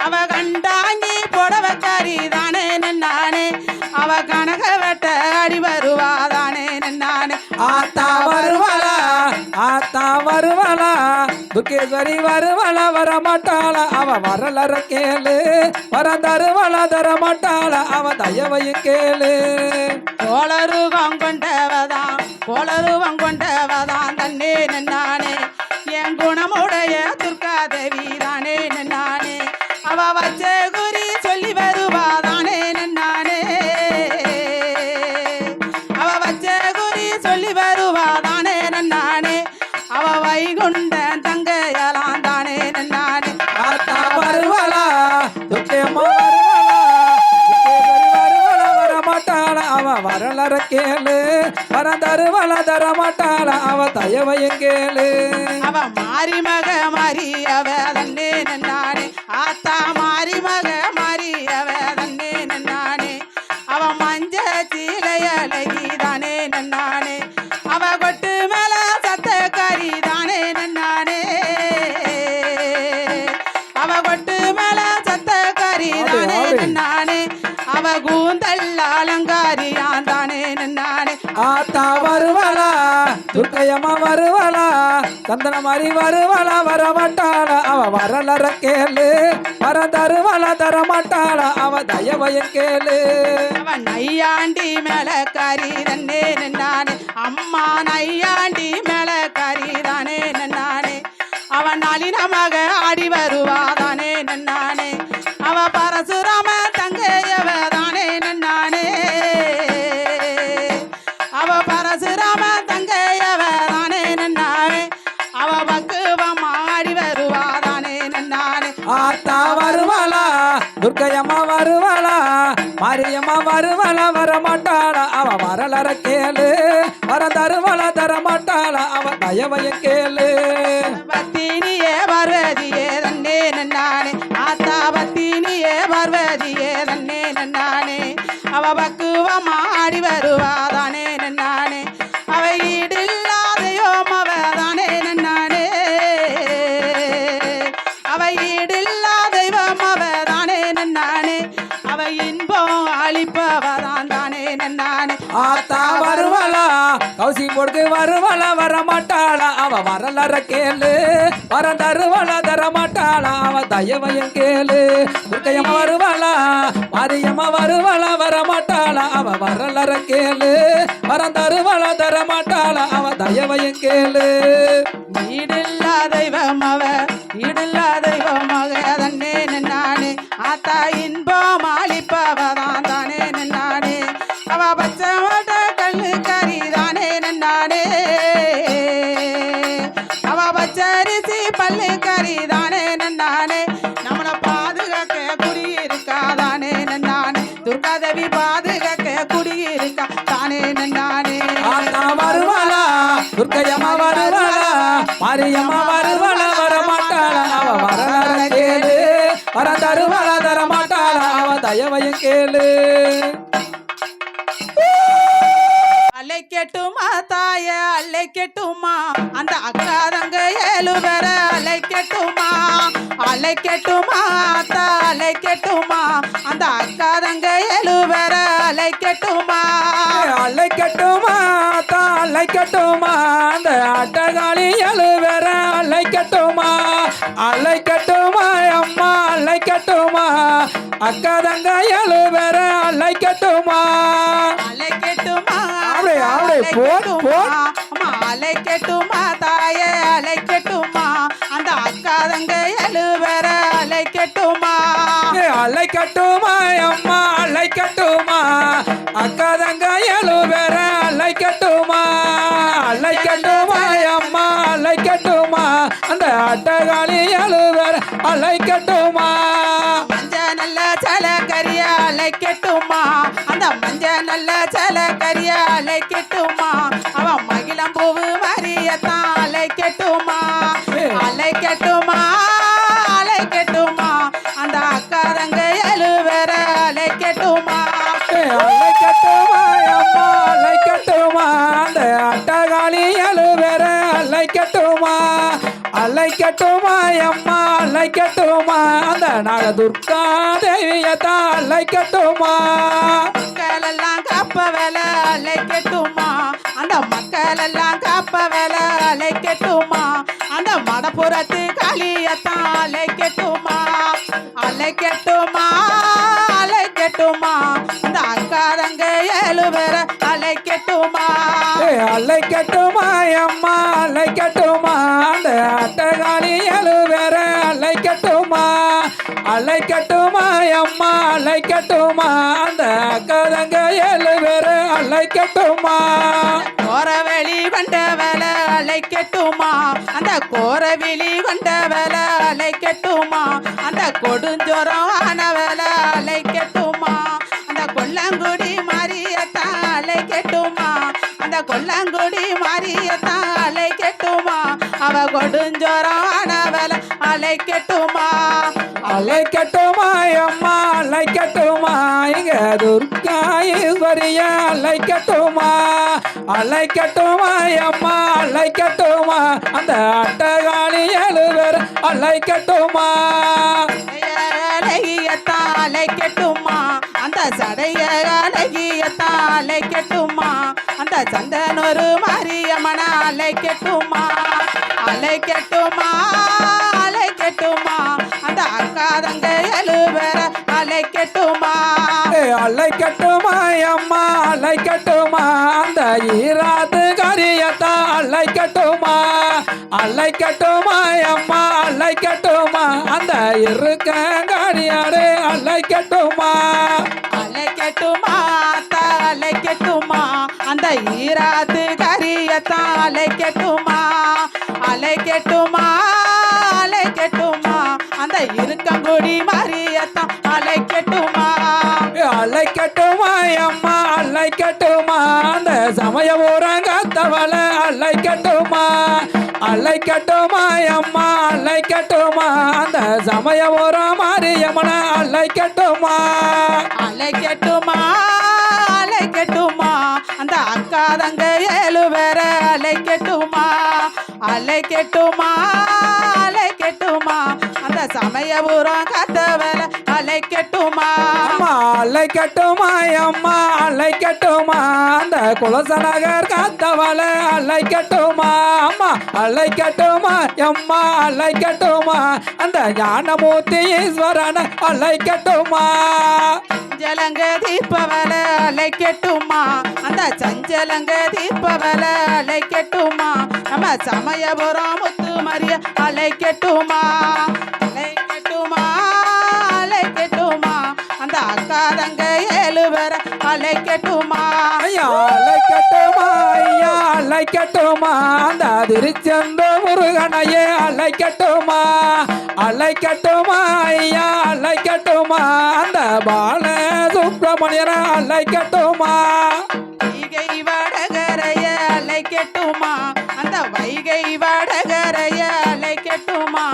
அவ கண்டாங்கி புடவக்காரி தானே நன்னானே அவ கனக வெட்ட அடி வருவாதானே நன்னானே ஆத்தா வருவாளா ஆத்தா வருவாளா துர்கேஸ்வரி வருவாளா வரமாட்டாளா அவ வரலற கேளு வரம் தருவாளா தரமாட்டாளா அவ தயவையும் கேளு போலருவம் கொண்டவதான் தன்னே நன்னானே என் குணமுடைய துர்காதேவி தானே நன்னானே அவ வச்ச குறி சொல்லி வருவாதானே நன்னானே அவ வச்ச குறி சொல்லி வருவாதானே நன்னானே அவ வைகுண்ட தங்கையலாம் தானே நன்னானே ஆத்தா வருவாளா துர்க்கையம்மா வருவாளா துர்கேஸ்வரி வருவாளா வரமாட்டாளா அவ வரலற கேளு வரம் தருவாளா தரமாட்டாளா அவ தயவையும் கேளு அவ மாறி மக மாறி அவ தன்னே நன்னானே ஆத்தா மாறி மக மாறி அவ தன்னே நன்னானே அவ மஞ்ச சீலையழகி தானே நன்னானே அவ கொட்டு மேல சத்தக்காரி தானே நன்னானே அவ கொட்டு மேல சத்தக்காரி தானே நன்னானே அவ கூந்தல் அலங்காரியான் தானே நன்னானே ஆத்தா வருவாளா துர்க்கையம்மா வருவாளா சந்தன மாதிரி வருவாளா வரமாட்டாளா அவ வரலற கேளு வரம் தருவாளா தரமாட்டாளா அவ தயவையும் கேளு அவ நையாண்டி மேலக்காரி தன்னே நன்னானே அம்மா நையாண்டி மேலக்காரி தானே நன்னானே அவ நளினமாக ஆடி வருவாதானே நன்னானே அவ பரசுராம தங்கையவ தானே நன்னானே அவ பரசுராம தங்கையவ தானே நன்னானே அவ பக்குவமா ஆடி வருவாதானே நன்னானே ஆத்தா வருவாளா துர்க்கையம்மா வருவாளா மாரியம்மா வருவாளா வரமாட்டாளா அவ வரலற கேளு வரம் தருவாளா தரமாட்டாளா அவ தயவையும் கேளு பத்தினியே பார்வதியே தன்னே நன்னானே ஆத்தா பத்தினியே பார்வதியே தன்னே நன்னானே அவ பக்குவமா ஆடி வருவாதானே நன்னானே அவ ஈடில்லாதையோம் அவ தானே நன்னானே அவ ஈடில்லா தெய்வம் அவ தானே நன்னானே அவ இன்பம் அளிப்பவதான் தானே நன்னானே ஆத்தா வருவாளா கௌசி பொடுக்கு வருவாளா வரமாட்டாளா அவ வரலற கேளு வரம் தருவாளா தரமாட்டாளா அவ தயவையும் கேளு துர்க்கையம்மா வருவாளா மாரியம்மா வருவாளா வரமாட்டாளா அவ வரலற கேளு வரம் தருவாளா தரமாட்டாளா அவ தயவையும் கேளு ஈடில்லா தெய்வம் அவ ஈடில்லா தெய்வம் மக தன்னே நன்னானே ஆத்தா இன்பம் அளிப்பவதான் தானே நன்னானே அவ பச்சை கல்லு கறி தானே நன்னானே மாரியம்மா வருவாளா மாரியம்மா வருவாளா வரமாட்டாளா அவ வரலாற கேளு வர தருவாளா தரமாட்டாளா அவ தயவையும் கேளு அழைக்கட்டுமா தாய அழைக்கட்டுமா அந்த அக்கா தங்க 7 பேர அழைக்கட்டுமா அழைக்கட்டுமா அத்தா அழைக்கட்டுமா அந்த அக்கா தங்க 7 பேர அழைக்கட்டுமா அழைக்கட்டுமா தான் அழைக்கட்டுமா அந்த அட்டகாளி 7 பேர அழைக்கட்டுமா அழைக்கட்டுமா அம்மா அழைக்கட்டுமா அக்கா தங்க 7 பேர அழைக்கட்டுமா அழைக்கட்டுமா அப்படியே, அப்படியே, போட், போட். அம்மா அழைக்கட்டுமா தாயே அழைக்கட்டுமா அந்த அக்கா தங்க 7 பேர அழைக்கட்டுமா அழைக்கட்டுமா அம்மா அழைக்கட்டுமா அக்கா தங்க 7 பேர அழைக்கட்டுமா அழைக்கட்டுமா அம்மா அழைக்கட்டுமா அந்த அட்டகாளி 7 பேர அழைக்கட்டுமா மஞ்ச நல்ல சல கரிய அழைக்கட்டுமா அந்த மஞ்ச நல்ல சல கரிய அழைக்கட்டுமா அவ மகிழம் பூவு மரியத்தான் அழைக்கட்டுமா அழைக்கட்டுமா அழைக்கட்டுமா அந்த அக்கா தங்க 7 பேர அழைக்கட்டுமா அழைக்கட்டுமா அம்மா அழைக்கட்டுமா அந்த அட்டகாளி 7 பேர அழைக்கட்டுமா அழைக்கட்டுமா அம்மா அழைக்கட்டுமா அந்த நாகதுர்கா தேவியத்தான் அழைக்கட்டுமா மக்கள் எல்லாம் காப்ப வேலை அழைக்கட்டுமா அந்த மக்கள் எல்லாம் காப்ப வேலை அழைக்கட்டுமா அந்த மடப்புறத்து காளியத்தான் அழைக்கட்டுமா அழைக்கட்டுமா அழைக்கட்டுமா அந்த அக்கா தங்க 7 பேர அழைக்கட்டுமா அழைக்கட்டுமா அம்மா அழைக்கட்டுமா அந்த அட்டகாளி 7 பேர அழைக்கட்டுமா அழைக்கட்டுமா அம்மா அழைக்கட்டுமா அந்த அக்கா தங்க 7 பேர அழைக்கட்டுமா கோரவெளி கொண்ட வேலை அழைக்கட்டுமா அந்த கோரவெளி கொண்ட வேலை அழைக்கட்டுமா அந்த கொடுஞ்சோரம் ஆன வேலை அழைக்கட்டுமா அந்த கொல்லங்குடி மாரியத்தான் அழைக்கட்டுமா அந்த கொல்லங்குடி மாரியத்தான் அழைக்கட்டுமா அவ கொடுஞ்சோரம் ஆன வேலை அழைக்கட்டுமா அழைக்கட்டுமா அம்மா அழைக்கட்டுமா இங்க துர்கா ஈஸ்வரிய அழைக்கட்டுமா அழைக்கட்டுமா அம்மா அழைக்கட்டுமா அந்த அட்டகாளி 7 பேர் அழைக்கட்டுமா அழகியத்தான் அழைக்கட்டுமா அந்த சடைய அழகியத்தான் அழைக்கட்டுமா அந்த சந்தனொரு மாரியம்மன அழைக்கட்டுமா அழைக்கட்டுமா அழைக்கட்டுமா அந்த அக்கா தங்க 7 பேர அழைக்கட்டுமா அழைக்கட்டுமா அம்மா அழைக்கட்டுமா அந்த ஈராத்து காரியத்தான் அழைக்கட்டுமா அழைக்கட்டுமா அம்மா அழைக்கட்டுமா அந்த இருக்கங்காடியாரு அழைக்கட்டுமா அழைக்கட்டுமா அத்தா அழைக்கட்டுமா அந்த ஈராத்து கரியத்தான் அழைக்கட்டுமா அழைக்கட்டுமா அழைக்கட்டுமா அந்த இருக்கங்குடி மாரியத்தான் அழைக்கட்டுமா அழைக்கட்டுமா அம்மா அழைக்கட்டுமா அந்த சமயபுரங்கத்தவளை அழைக்கட்டுமா அழைக்கட்டுமா அம்மா அழைக்கட்டுமா அந்த சமயபுரம் மாரியம்மனை அழைக்கட்டுமா அழைக்கட்டுமா அழைக்கட்டுமா அந்த அக்கா தங்க 7 பேர அழைக்கட்டுமா அழைக்கட்டுமா அழைக்கட்டுமா அந்த சமயபுரம் கத்தவல அழைக்கட்டுமா அம்மா அழைக்கட்டுமா அம்மா அழைக்கட்டுமா அந்த குலசநகர் காத்தவளை அழைக்கட்டுமா அம்மா அழைக்கட்டுமா அம்மா அழைக்கட்டுமா அந்த ஞானமூர்த்தி ஈஸ்வரனை அழைக்கட்டுமா சஞ்சலங்க தீர்ப்பவல அழைக்கட்டுமா அந்த சஞ்சலங்க தீர்ப்பவல அழைக்கட்டுமா நம்ம சமயபுரம் முத்து மரிய அழைக்கட்டுமா அழைக்கட்டுமா அழைக்கட்டுமா அந்த அக்கா தங்க 7 பேர அழைக்கட்டுமா ஐயா அழைக்கட்டுமா ஐயா அழைக்கட்டுமா அந்த திருச்செந்த முருகனையே அழைக்கட்டுமா அழைக்கட்டுமா ஐயா அழைக்கட்டுமா அந்த பால சுப்பிரமணியனை அழைக்கட்டுமா ஈகை வடகரைய அழைக்கட்டுமா அந்த அந்த வைகை வடகரைய அழைக்கட்டுமா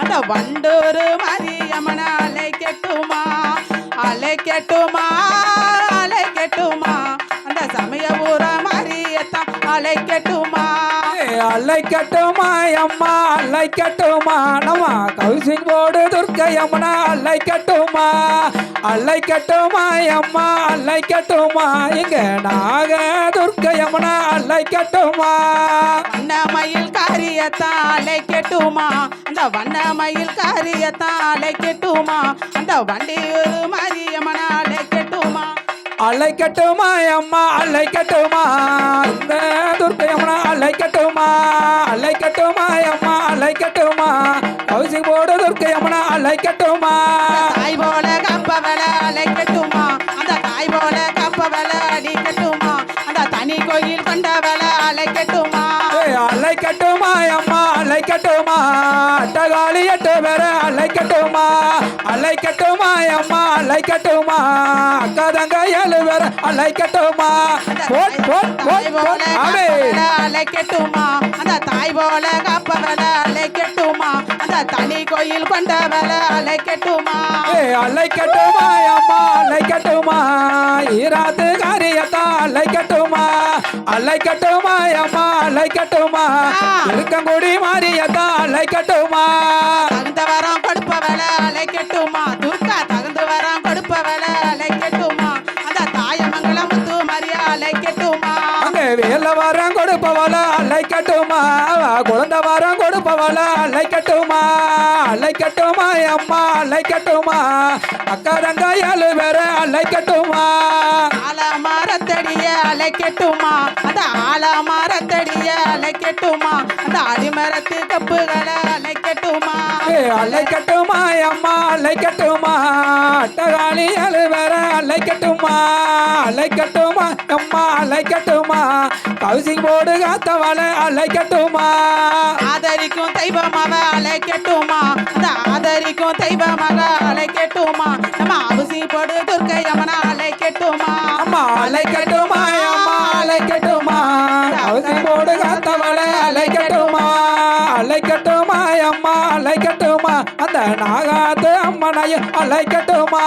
அந்த வண்டூர் மரியம்மன அழைக்கட்டுமா அழைக்கட்டுமா அழைக்கட்டுமா அந்த சமயபுர மரியத்தான் அழைக்கட்டுமா அழைக்கட்டுமா அம்மா அழைக்கட்டுமா நம்ம கவுசிங் போடு துர்க்கை அம்மனா அழைக்கட்டுமா அழைக்கட்டுமா அம்மா அழைக்கட்டுமா இங்க நாக துர்க்கை அம்மனா அழைக்கட்டுமா வண்ணமயில் காரியத்தான் அழைக்கட்டுமா அந்த வண்ணமயில் காரியத்தான் அழைக்கட்டுமா அந்த வண்டியூர் மரியம்மன அழைக்கட்டுமா அழைக்கட்டுமா அம்மா அழைக்கட்டுமா இந்த துர்க்கை அம்மனா அழைக்கட்டுமா அழைக்கட்டுமா அம்மா அழைக்கட்டுமா கவுசிங் போடு துர்க்கை அம்மனா அழைக்கட்டுமா தாய் போல கப்பவள அழைக்கட்டுமா அந்த தாய் போல கப்பவள அடிக்கட்டுமா அந்த தனி கோயில் கொண்டவள அழைக்கட்டுமா அழைக்கட்டுமா அம்மா அழைக்கட்டுமா அட்டகாளி எட்டு பேர அழைக்கட்டுமா அழைக்கட்டுமா அம்மா அழைக்கட்டுமா அக்கா தங்க ஏழு பேர அழைக்கட்டுமா தாய் போல கப்பவள அழைக்கட்டுமா அந்த தாய் போல கப்பவள அழைக்கட்டுமா அந்த தனி கோயில் கொண்டவள அழைக்கட்டுமா அழைக்கட்டுமா அம்மா அழைக்கட்டுமா ஈராத்து காரியத்தா அழைக்கட்டுமா அழைக்கட்டுமா அம்மா அழைக்கட்டுமா இருக்கங்குடி மாரியத்தா அழைக்கட்டுமா தகுந்த வரம் கொடுப்பவள அழைக்கட்டுமா துர்கா தகுந்த வரம் கொடுப்பவள அழைக்கட்டுமா அந்த தாயமங்கலம் முத்து மரியா அழைக்கட்டுமா அங்க வேல வரம் கொடுப்பவள அழைக்கட்டுமா குழந்தை வரம் கொடுப்பவள அழைக்கட்டுமா அழைக்கட்டுமா அம்மா அழைக்கட்டுமா அக்கா தங்க ஏழு பேர அழைக்கட்டுமா ஆலமரத்தடிய அழைக்கட்டுமா அந்த ஆலமரத்தடிய அழைக்கட்டுமா அந்த அடிமரத்து கப்புகளை அழைக்கட்டுமா அழைக்கட்டுமா அம்மா அழைக்கட்டுமா அட்டகாளி ஏழு பேர அழைக்கட்டுமா அழைக்கட்டுமா அம்மா அழைக்கட்டுமா கவுசிங் போடு காத்தவளை அழைக்கட்டுமா ஆதரிக்கும் தெய்வம் அவ அழைக்கட்டுமா அந்த ஆதரிக்கும் தெய்வம் அவ அழைக்கட்டுமா நம்ம அவசி போடு துர்க்கை அம்மன அழைக்கட்டுமா அம்மா அழைக்கட்டுமா அம்மா அழைக்கட்டுமா கவுசிங் போடு காத்தவளை அழைக்கட்டுமா அழைக்கட்டுமா அம்மா அழைக்கட்டுமா அந்த நாகாத்து அம்மனையும் அழைக்கட்டுமா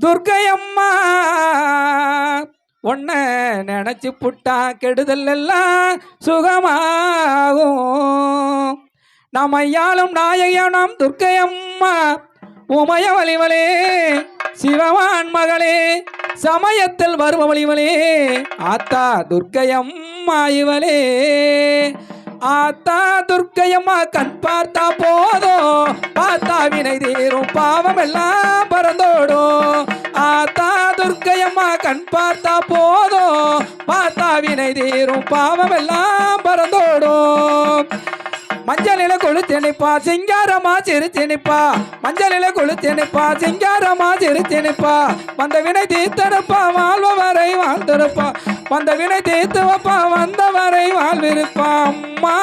துர்க்கை அம்மா உன்னை நினைச்சு புட்டா கெடுதல் எல்லாம் சுகமாகும் நாம் ஐயாளும் நாயகனம் துர்க்கை அம்மா உமய வழிவளே சிவவான் மகளே சமயத்தில் வருபவளிவளே ஆத்தா துர்க்கை அம்மா இவளே ஆத்தா துர்க்கையம்மா கண் பார்த்தா போதும் பார்த்தா வினை தீரும் பாவம் எல்லாம் பறந்தோடும் ஆத்தா துர்க்கையம்மா கண் பார்த்தா போதும் பார்த்தா வினை தீரும் பாவம் எல்லாம் பறந்தோடும் மஞ்சளில கொளுத்து நிப்பா சிங்காரமா சிரிச்சு நிப்பா மஞ்சளில கொளுத்து நிப்பா சிங்காரமா சிரிச்சு நிப்பா வந்த வினை தீர்த்தனுப்பா வாழ்வவரை வாழ்ந்திருப்பா வந்த வினை தீர்த்து வைப்பா வந்தவரை வாழ்விருப்பா அம்மா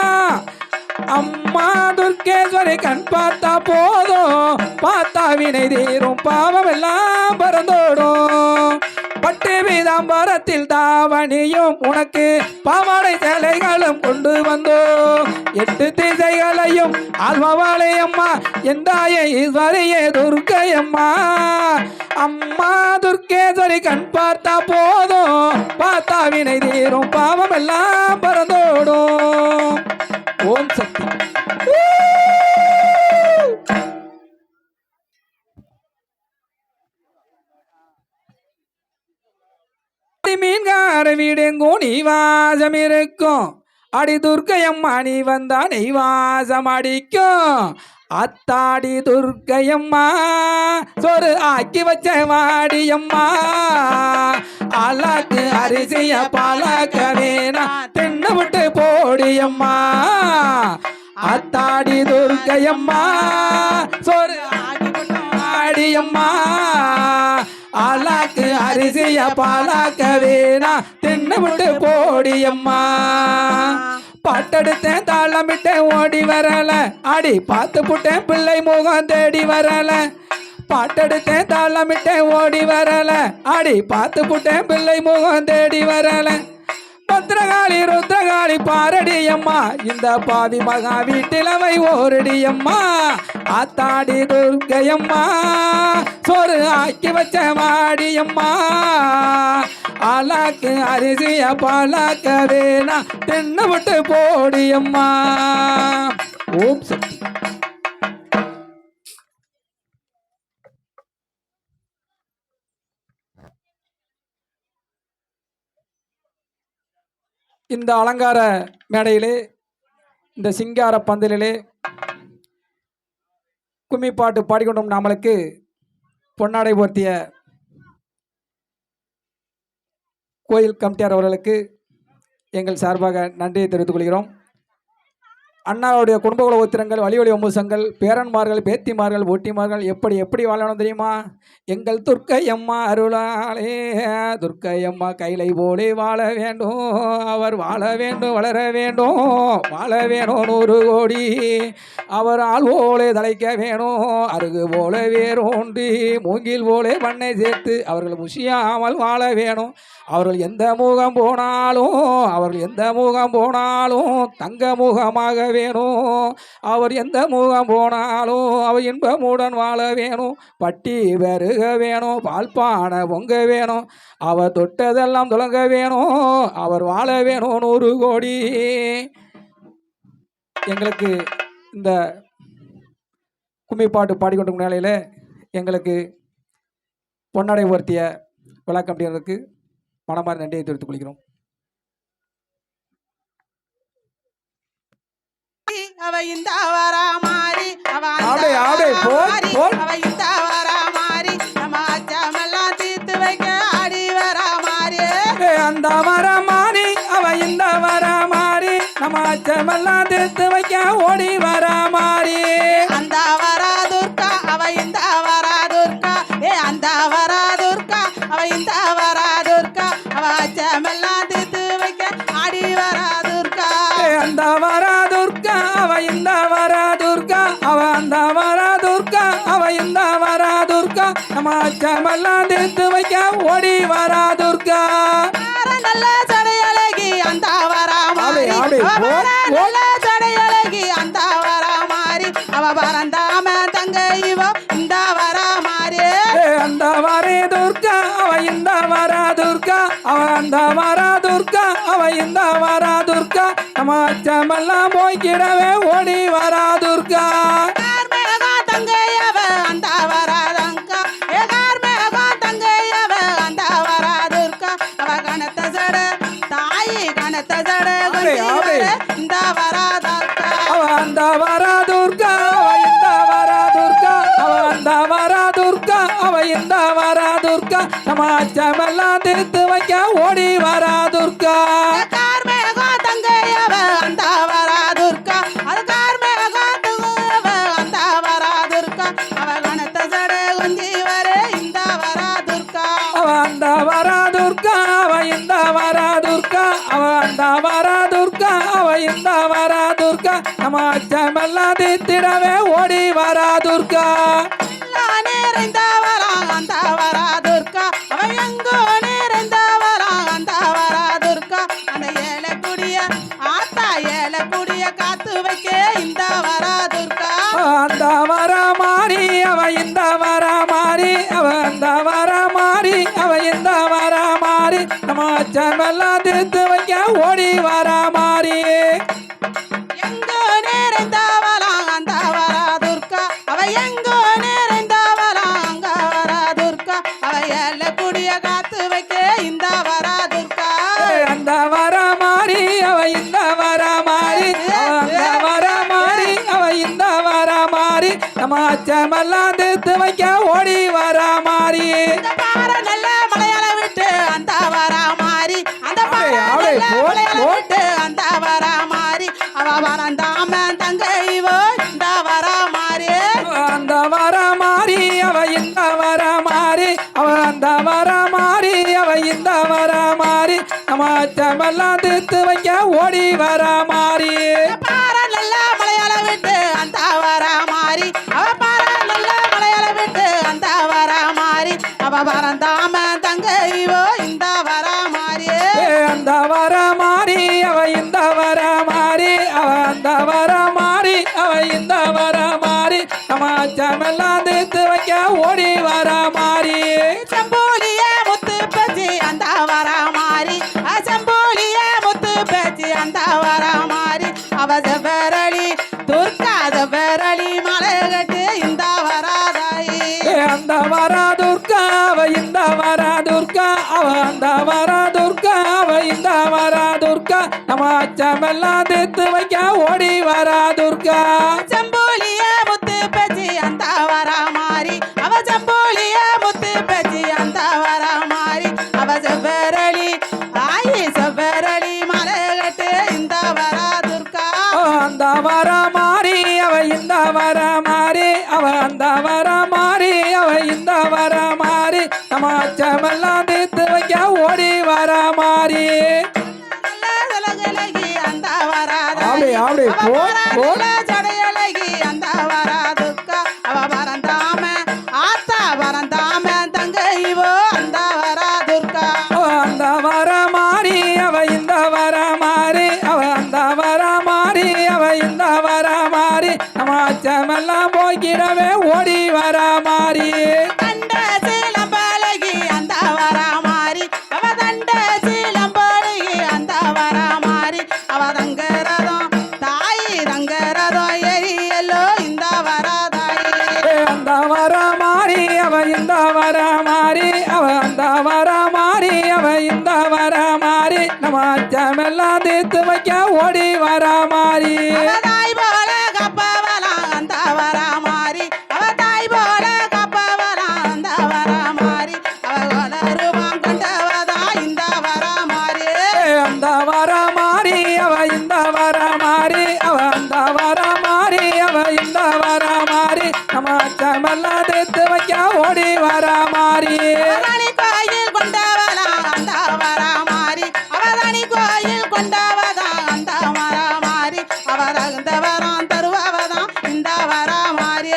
அம்மா துர்க்கேஸ்வரி கண் பார்த்தா போதும் பார்த்தா வினை தீரும் பாவம் எல்லாம் பறந்தோடும் பட்டு பீதாம்பரத்தில் தாவணியும் உனக்கு பாவாடை சேலைகளும் கொண்டு வந்தோம் 8 திசைகளையும் ஆழ்மவாளே அம்மா எந்தாய ஈஸ்வரியே துர்க்கையம்மா அம்மா துர்க்கேஸ்வரி கண் பார்த்தா போதும் பார்த்தா வினை தீரும் பாவம் எல்லாம் பறந்தோடும் ஓம் சக்தி மீன்கார வீடெங்கோ நீ வாசம் இருக்கும் அடி துர்க்கையம்மா நீ வந்தா நீ வாசம் அடிக்கும் அத்தாடி துர்க்கையம்மா சொரு ஆக்கி வச்ச வாடியம்மா அலாக்கு அரிசிய பாலாக்க வேணா தின்னு விட்டு போடியம்மா அத்தாடி துர்க்கையம்மா சொரு ஆகி கொண்டோம் போடியம்மா ஆளாக்கு அரிசிய பாலாக்க வேணா தின்னு விட்டு போடியம்மா பாட்டெடுத்தேன் தாளமிட்டேன் ஓடி வரல அடி பார்த்து புட்டேன் பிள்ளை முகம் தேடி வரல பாட்டெடுத்தேன் தாளமிட்டேன் ஓடி வரல அடி பார்த்து புட்டேன் பிள்ளை முகம் தேடி வரல பத்திரகாளி ருத்ரகாளி பாரடியம்மா இந்த பாவி மகா வீட்டிலவை ஓரடியம்மா ஆத்தாடி துர்க்கையம்மா சோறு ஆக்கி வச்ச வாடியம்மா ஆளாக்கு அரிசிய பாலாக்க வேணா தின்னு விட்டு போடியம்மா ஓம் சக்தி இந்த அலங்கார மேடையிலே இந்த சிங்கார பந்தலிலே கும்மிப்பாட்டு பாடிக்கொண்டும் நம்மளுக்கு பொன்னாடை போர்த்திய கோயில் கமிட்டியார் அவர்களுக்கு எங்கள் சார்பாக நன்றியை தெரிவித்துக் கொள்கிறோம். அண்ணாவுடைய குடும்பகுல உத்திரங்கள் வழி வழி வம்சங்கள் பேரன்மார்கள் பேத்திமார்கள் ஒட்டிமார்கள் எப்படி எப்படி வாழணும் தெரியுமா? எங்கள் துர்க்கையம்மா அருளாலே துர்க்கையம்மா கைலை போலே வாழ வேண்டும் அவர் வாழ வேண்டும் வளர வேண்டும் வாழ வேணும் 100 கோடி அவர் ஆள் போலே தலைக்க வேணும் அருகு போல வேரோன்றி மூங்கில் போலே மண்ணை சேர்த்து அவர்கள் முஷியாமல் வாழ வேணும். அவர்கள் எந்த முகம் போனாலும் தங்க முகமாக வேணும். அவர் எந்த முகம் போனாலும் அவர் இன்பமுடன் வாழ வேணும். பட்டி வருக வேணும் பால்பானை பொங்க வேணும் அவர் தொட்டதெல்லாம் தொடங்க வேணும் அவர் வாழ வேணும் 100 கோடி. எங்களுக்கு இந்த கும்மிப்பாட்டு பாடிக்கொண்டிருக்கும் நிலையில் எங்களுக்கு பொன்னாடை உயர்த்திய விழா கமிட்டியினருக்கு மனமார்ந்த நன்றியை தெரிவித்துக் கொள்கிறோம். அவ இந்த வரா மாறி அவ இந்த வரா மாறி நம்ம அச்சமெல்லாம் தீர்த்து வைக்க ஆடி வரா மாறி அந்த வர மாறி அவ இந்த வர மாறி நம்ம அச்சமெல்லாம் தீர்த்து வைக்க ஓடி வர மாறி அந்த வரா துர்கா அவ இந்த வரா துர்கா அந்த வரா துர்கா அவ இந்த வரா துர்கா அவ அச்சமெல்லாம் தீர்த்து வைக்க ஆடி வரா துர்கா அந்த வரா துர்கா அவ இந்த வரா துர்கா அவ அந்த வரா துர்கா அவ இந்த வரா துர்கா நம்ம அச்சமெல்லாம் தீர்த்து வைக்க ஓடி வரா துர்கா நல்ல சடையழகி அந்த வரா மாறி நல்ல சடையழகி அந்த வரா மாறி அவ பரந்தாம தங்க இவ இந்த வரா மாறி அந்த வரே துர்கா அவ இந்த வரா துர்கா அவ அந்த வரா துர்கா அவ இந்த வரா துர்கா நம்ம அச்சமெல்லாம் போய்க்கிடவே ஓடி வரா துர்கா தங்கையவ அந்த வரா தங்கா தங்கையவ அந்த வரா துர்கா அவ கணத்த சட தாயி கணத்த சட இந்த வரா துர்கா அவ அந்த வரா துர்கா அவ இந்த வரா துர்கா அவ அந்த வரா துர்கா அவ இந்த வரா துர்கா நம்ம அச்சமெல்லாம் தீர்த்து வைக்க ஓடி வரா துர்கா தங்கையவ அந்த வரா துர்கா அது கார்மேகா தங்கையவ அந்த வரா துர்கா அவ கணத்த சட குஞ்சி வரே இந்த வரா துர்கா அவ அந்த வரா துர்கா அவ இந்த வரா துர்கா அவ அந்த வரா துர்கா அவ இந்த வரா துர்கா நம்ம அச்சமெல்லாம் தீர்த்திடவே ஓடி வரா துர்கா நிறைந்த வரா அந்த வரா துர்கா அவ எங்கோ நிறைந்த வரா அந்த வரா துர்கா அந்த ஏழக்குடிய ஆத்தா ஏழக்குடிய காத்து வைக்க இந்த வரா துர்கா அந்த வரா மாறி அவ இந்த வரா மாறி அவ அந்த வரா மாறி அவ இந்த வரா மாறி நம்ம அச்சமெல்லாம் தீர்த்து வைக்க ஓடி வரா மாறி எங்கோ நிறைந்த வரா அந்த வரா துர்கா அவ எங்கோ நிறைந்த வரா அங்க வரா துர்கா அவ ஏழக்குடிய காத்து வைக்க இந்த வரா துர்கா அந்த வரா மாறி அவ இந்த வரா மாறி அந்த வரா மாறி அவ இந்த வரா மாறி நம்ம அச்சமெல்லாம் தீர்த்து வைக்க ஓடி வரா மாறி பாறை நல்ல மலையாள விட்டு அந்த வரா மாறி அந்த பாறை விட்டு அந்த வரா மாறி அவ வரந்தாம தங்கைவோ இந்த வரா மாறி அந்த வரா மாறி அவ இந்த வர மாறி அவ அந்த வர மாறி அவ இந்த வர மாறி நம்ம அச்சமெல்லாம் தீர்த்து வைக்க ஓடி வர மாறி பார நல்ல மலையாள விட்டு அந்த வர மாறி அவ பார நல்ல மலையாள விட்டு அந்த வர மாறி அவ பறந்தாம தங்க இவோ இந்த வர மாறி அந்த வர மாறி அவ இந்த வர மாறி அவ அந்த வர மாறி அவ இந்த வர மாறி நம்ம அச்சமெல்லாம் தீர்த்து வைக்க ஓடி வர மாறி செம்போலிய முத்து பச்சி அந்த வர மாறி செம்போலிய முத்து பச்சி அந்த வர மாறி அவ செவ்வரளி துர்கா செவ்வரளி மலை கட்டு இந்த வராதாயி அந்த வர துர்கா அவ இந்த வர துர்கா அவ அந்த வர துர்கா அவ இந்த வர துர்கா நம்ம அச்சமெல்லாம் தீர்த்து வைக்க ஓடி வர துர்கா செம்போலிய முத்து பச்சி அந்த வர மாறி அவ செம்போலிய முத்து பச்சி அந்த வர மாறி அவ செவ்வரளி ஆயி செவ்வரளி மலை கட்டு இந்த வர துர்கா அந்த வர மாறி அவ இந்த வர மாறி அவ அந்த வர மாறி அவ இந்த வர மாறி நம்ம அச்சமெல்லாம் தீர்த்து வைக்க ஓடி வர மாறி நல்ல அந்த வராதாயி அப்படி அப்படி போ போ ஜடையழகி அந்த வரா துர்கா அவ பறந்தாம ஆத்தா பறந்தாம தங்க இவோ அந்த வரா துர்கா அந்த வர மாறி அவ இந்த வர மாறி அவ அந்த வர மாறி அவ இந்த வர மாறி நம்ம அச்சமெல்லாம் போய்க்கிடவே ஓடி வர மாறி தண்ட சீலம்பழகி அந்த வரா மாறி அவ தண்ட சீலம்பழகி அந்த வரா மாறி அவ தங்கரதம் தாயி தங்கரதம் எரியலோ இந்த வராதாயி அந்த வர மாறி அவ இந்த வர மாறி அவ அந்த வர மாறி அவ இந்த வர மாறி நம்ம அச்சமெல்லாம் தீர்த்து வைக்க ஓடி வர மாறி அவ தாய் போல கப்பவலாம் அந்த வரா மாறி அவ தாய் போல கப்பவலாம் அந்த வரா மாறி அவ வளருவான் கொண்டவதா இந்த வரா மாறி அந்த வர மாறி அவ இந்த வர மாறி அவ அந்த வர மாறி அவ இந்த வர மாறி நம்ம அச்சமெல்லாம் தீர்த்து வைக்க ஓடி வர மாறி அவதனி கோயில் கொண்டவலாம் அந்த வரா மாறி அவதனி கோயில் கொண்டவதா அந்த வரா மாறி அவ தகுந்தவரான் தருவவதான் இந்த வரா மாறி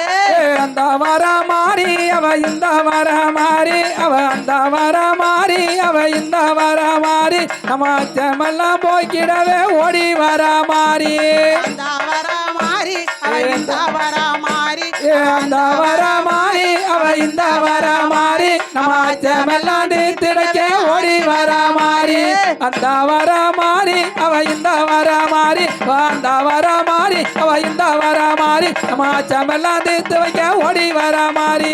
அந்த வர மாறி அவ இந்த வர மாறி அவ அந்த வர மாறி அவ இந்த வர மாறி நம்ம அச்சமெல்லாம் போய்க்கிடவே ஓடி வர மாறி அந்த வரா மாறி அவ இந்த வரா மாறி அந்த வர மாறி அவ இந்த வர மாறி நம்ம அச்சமெல்லாம் தீர்த்திடக்க ஓடி வர மாறி அந்த வர மாறி அவ இந்த வர மாறி அந்த வர மாறி அவ இந்த வர மாறி நம்ம அச்சமெல்லாம் தீர்த்து வைக்க ஓடி வர மாறி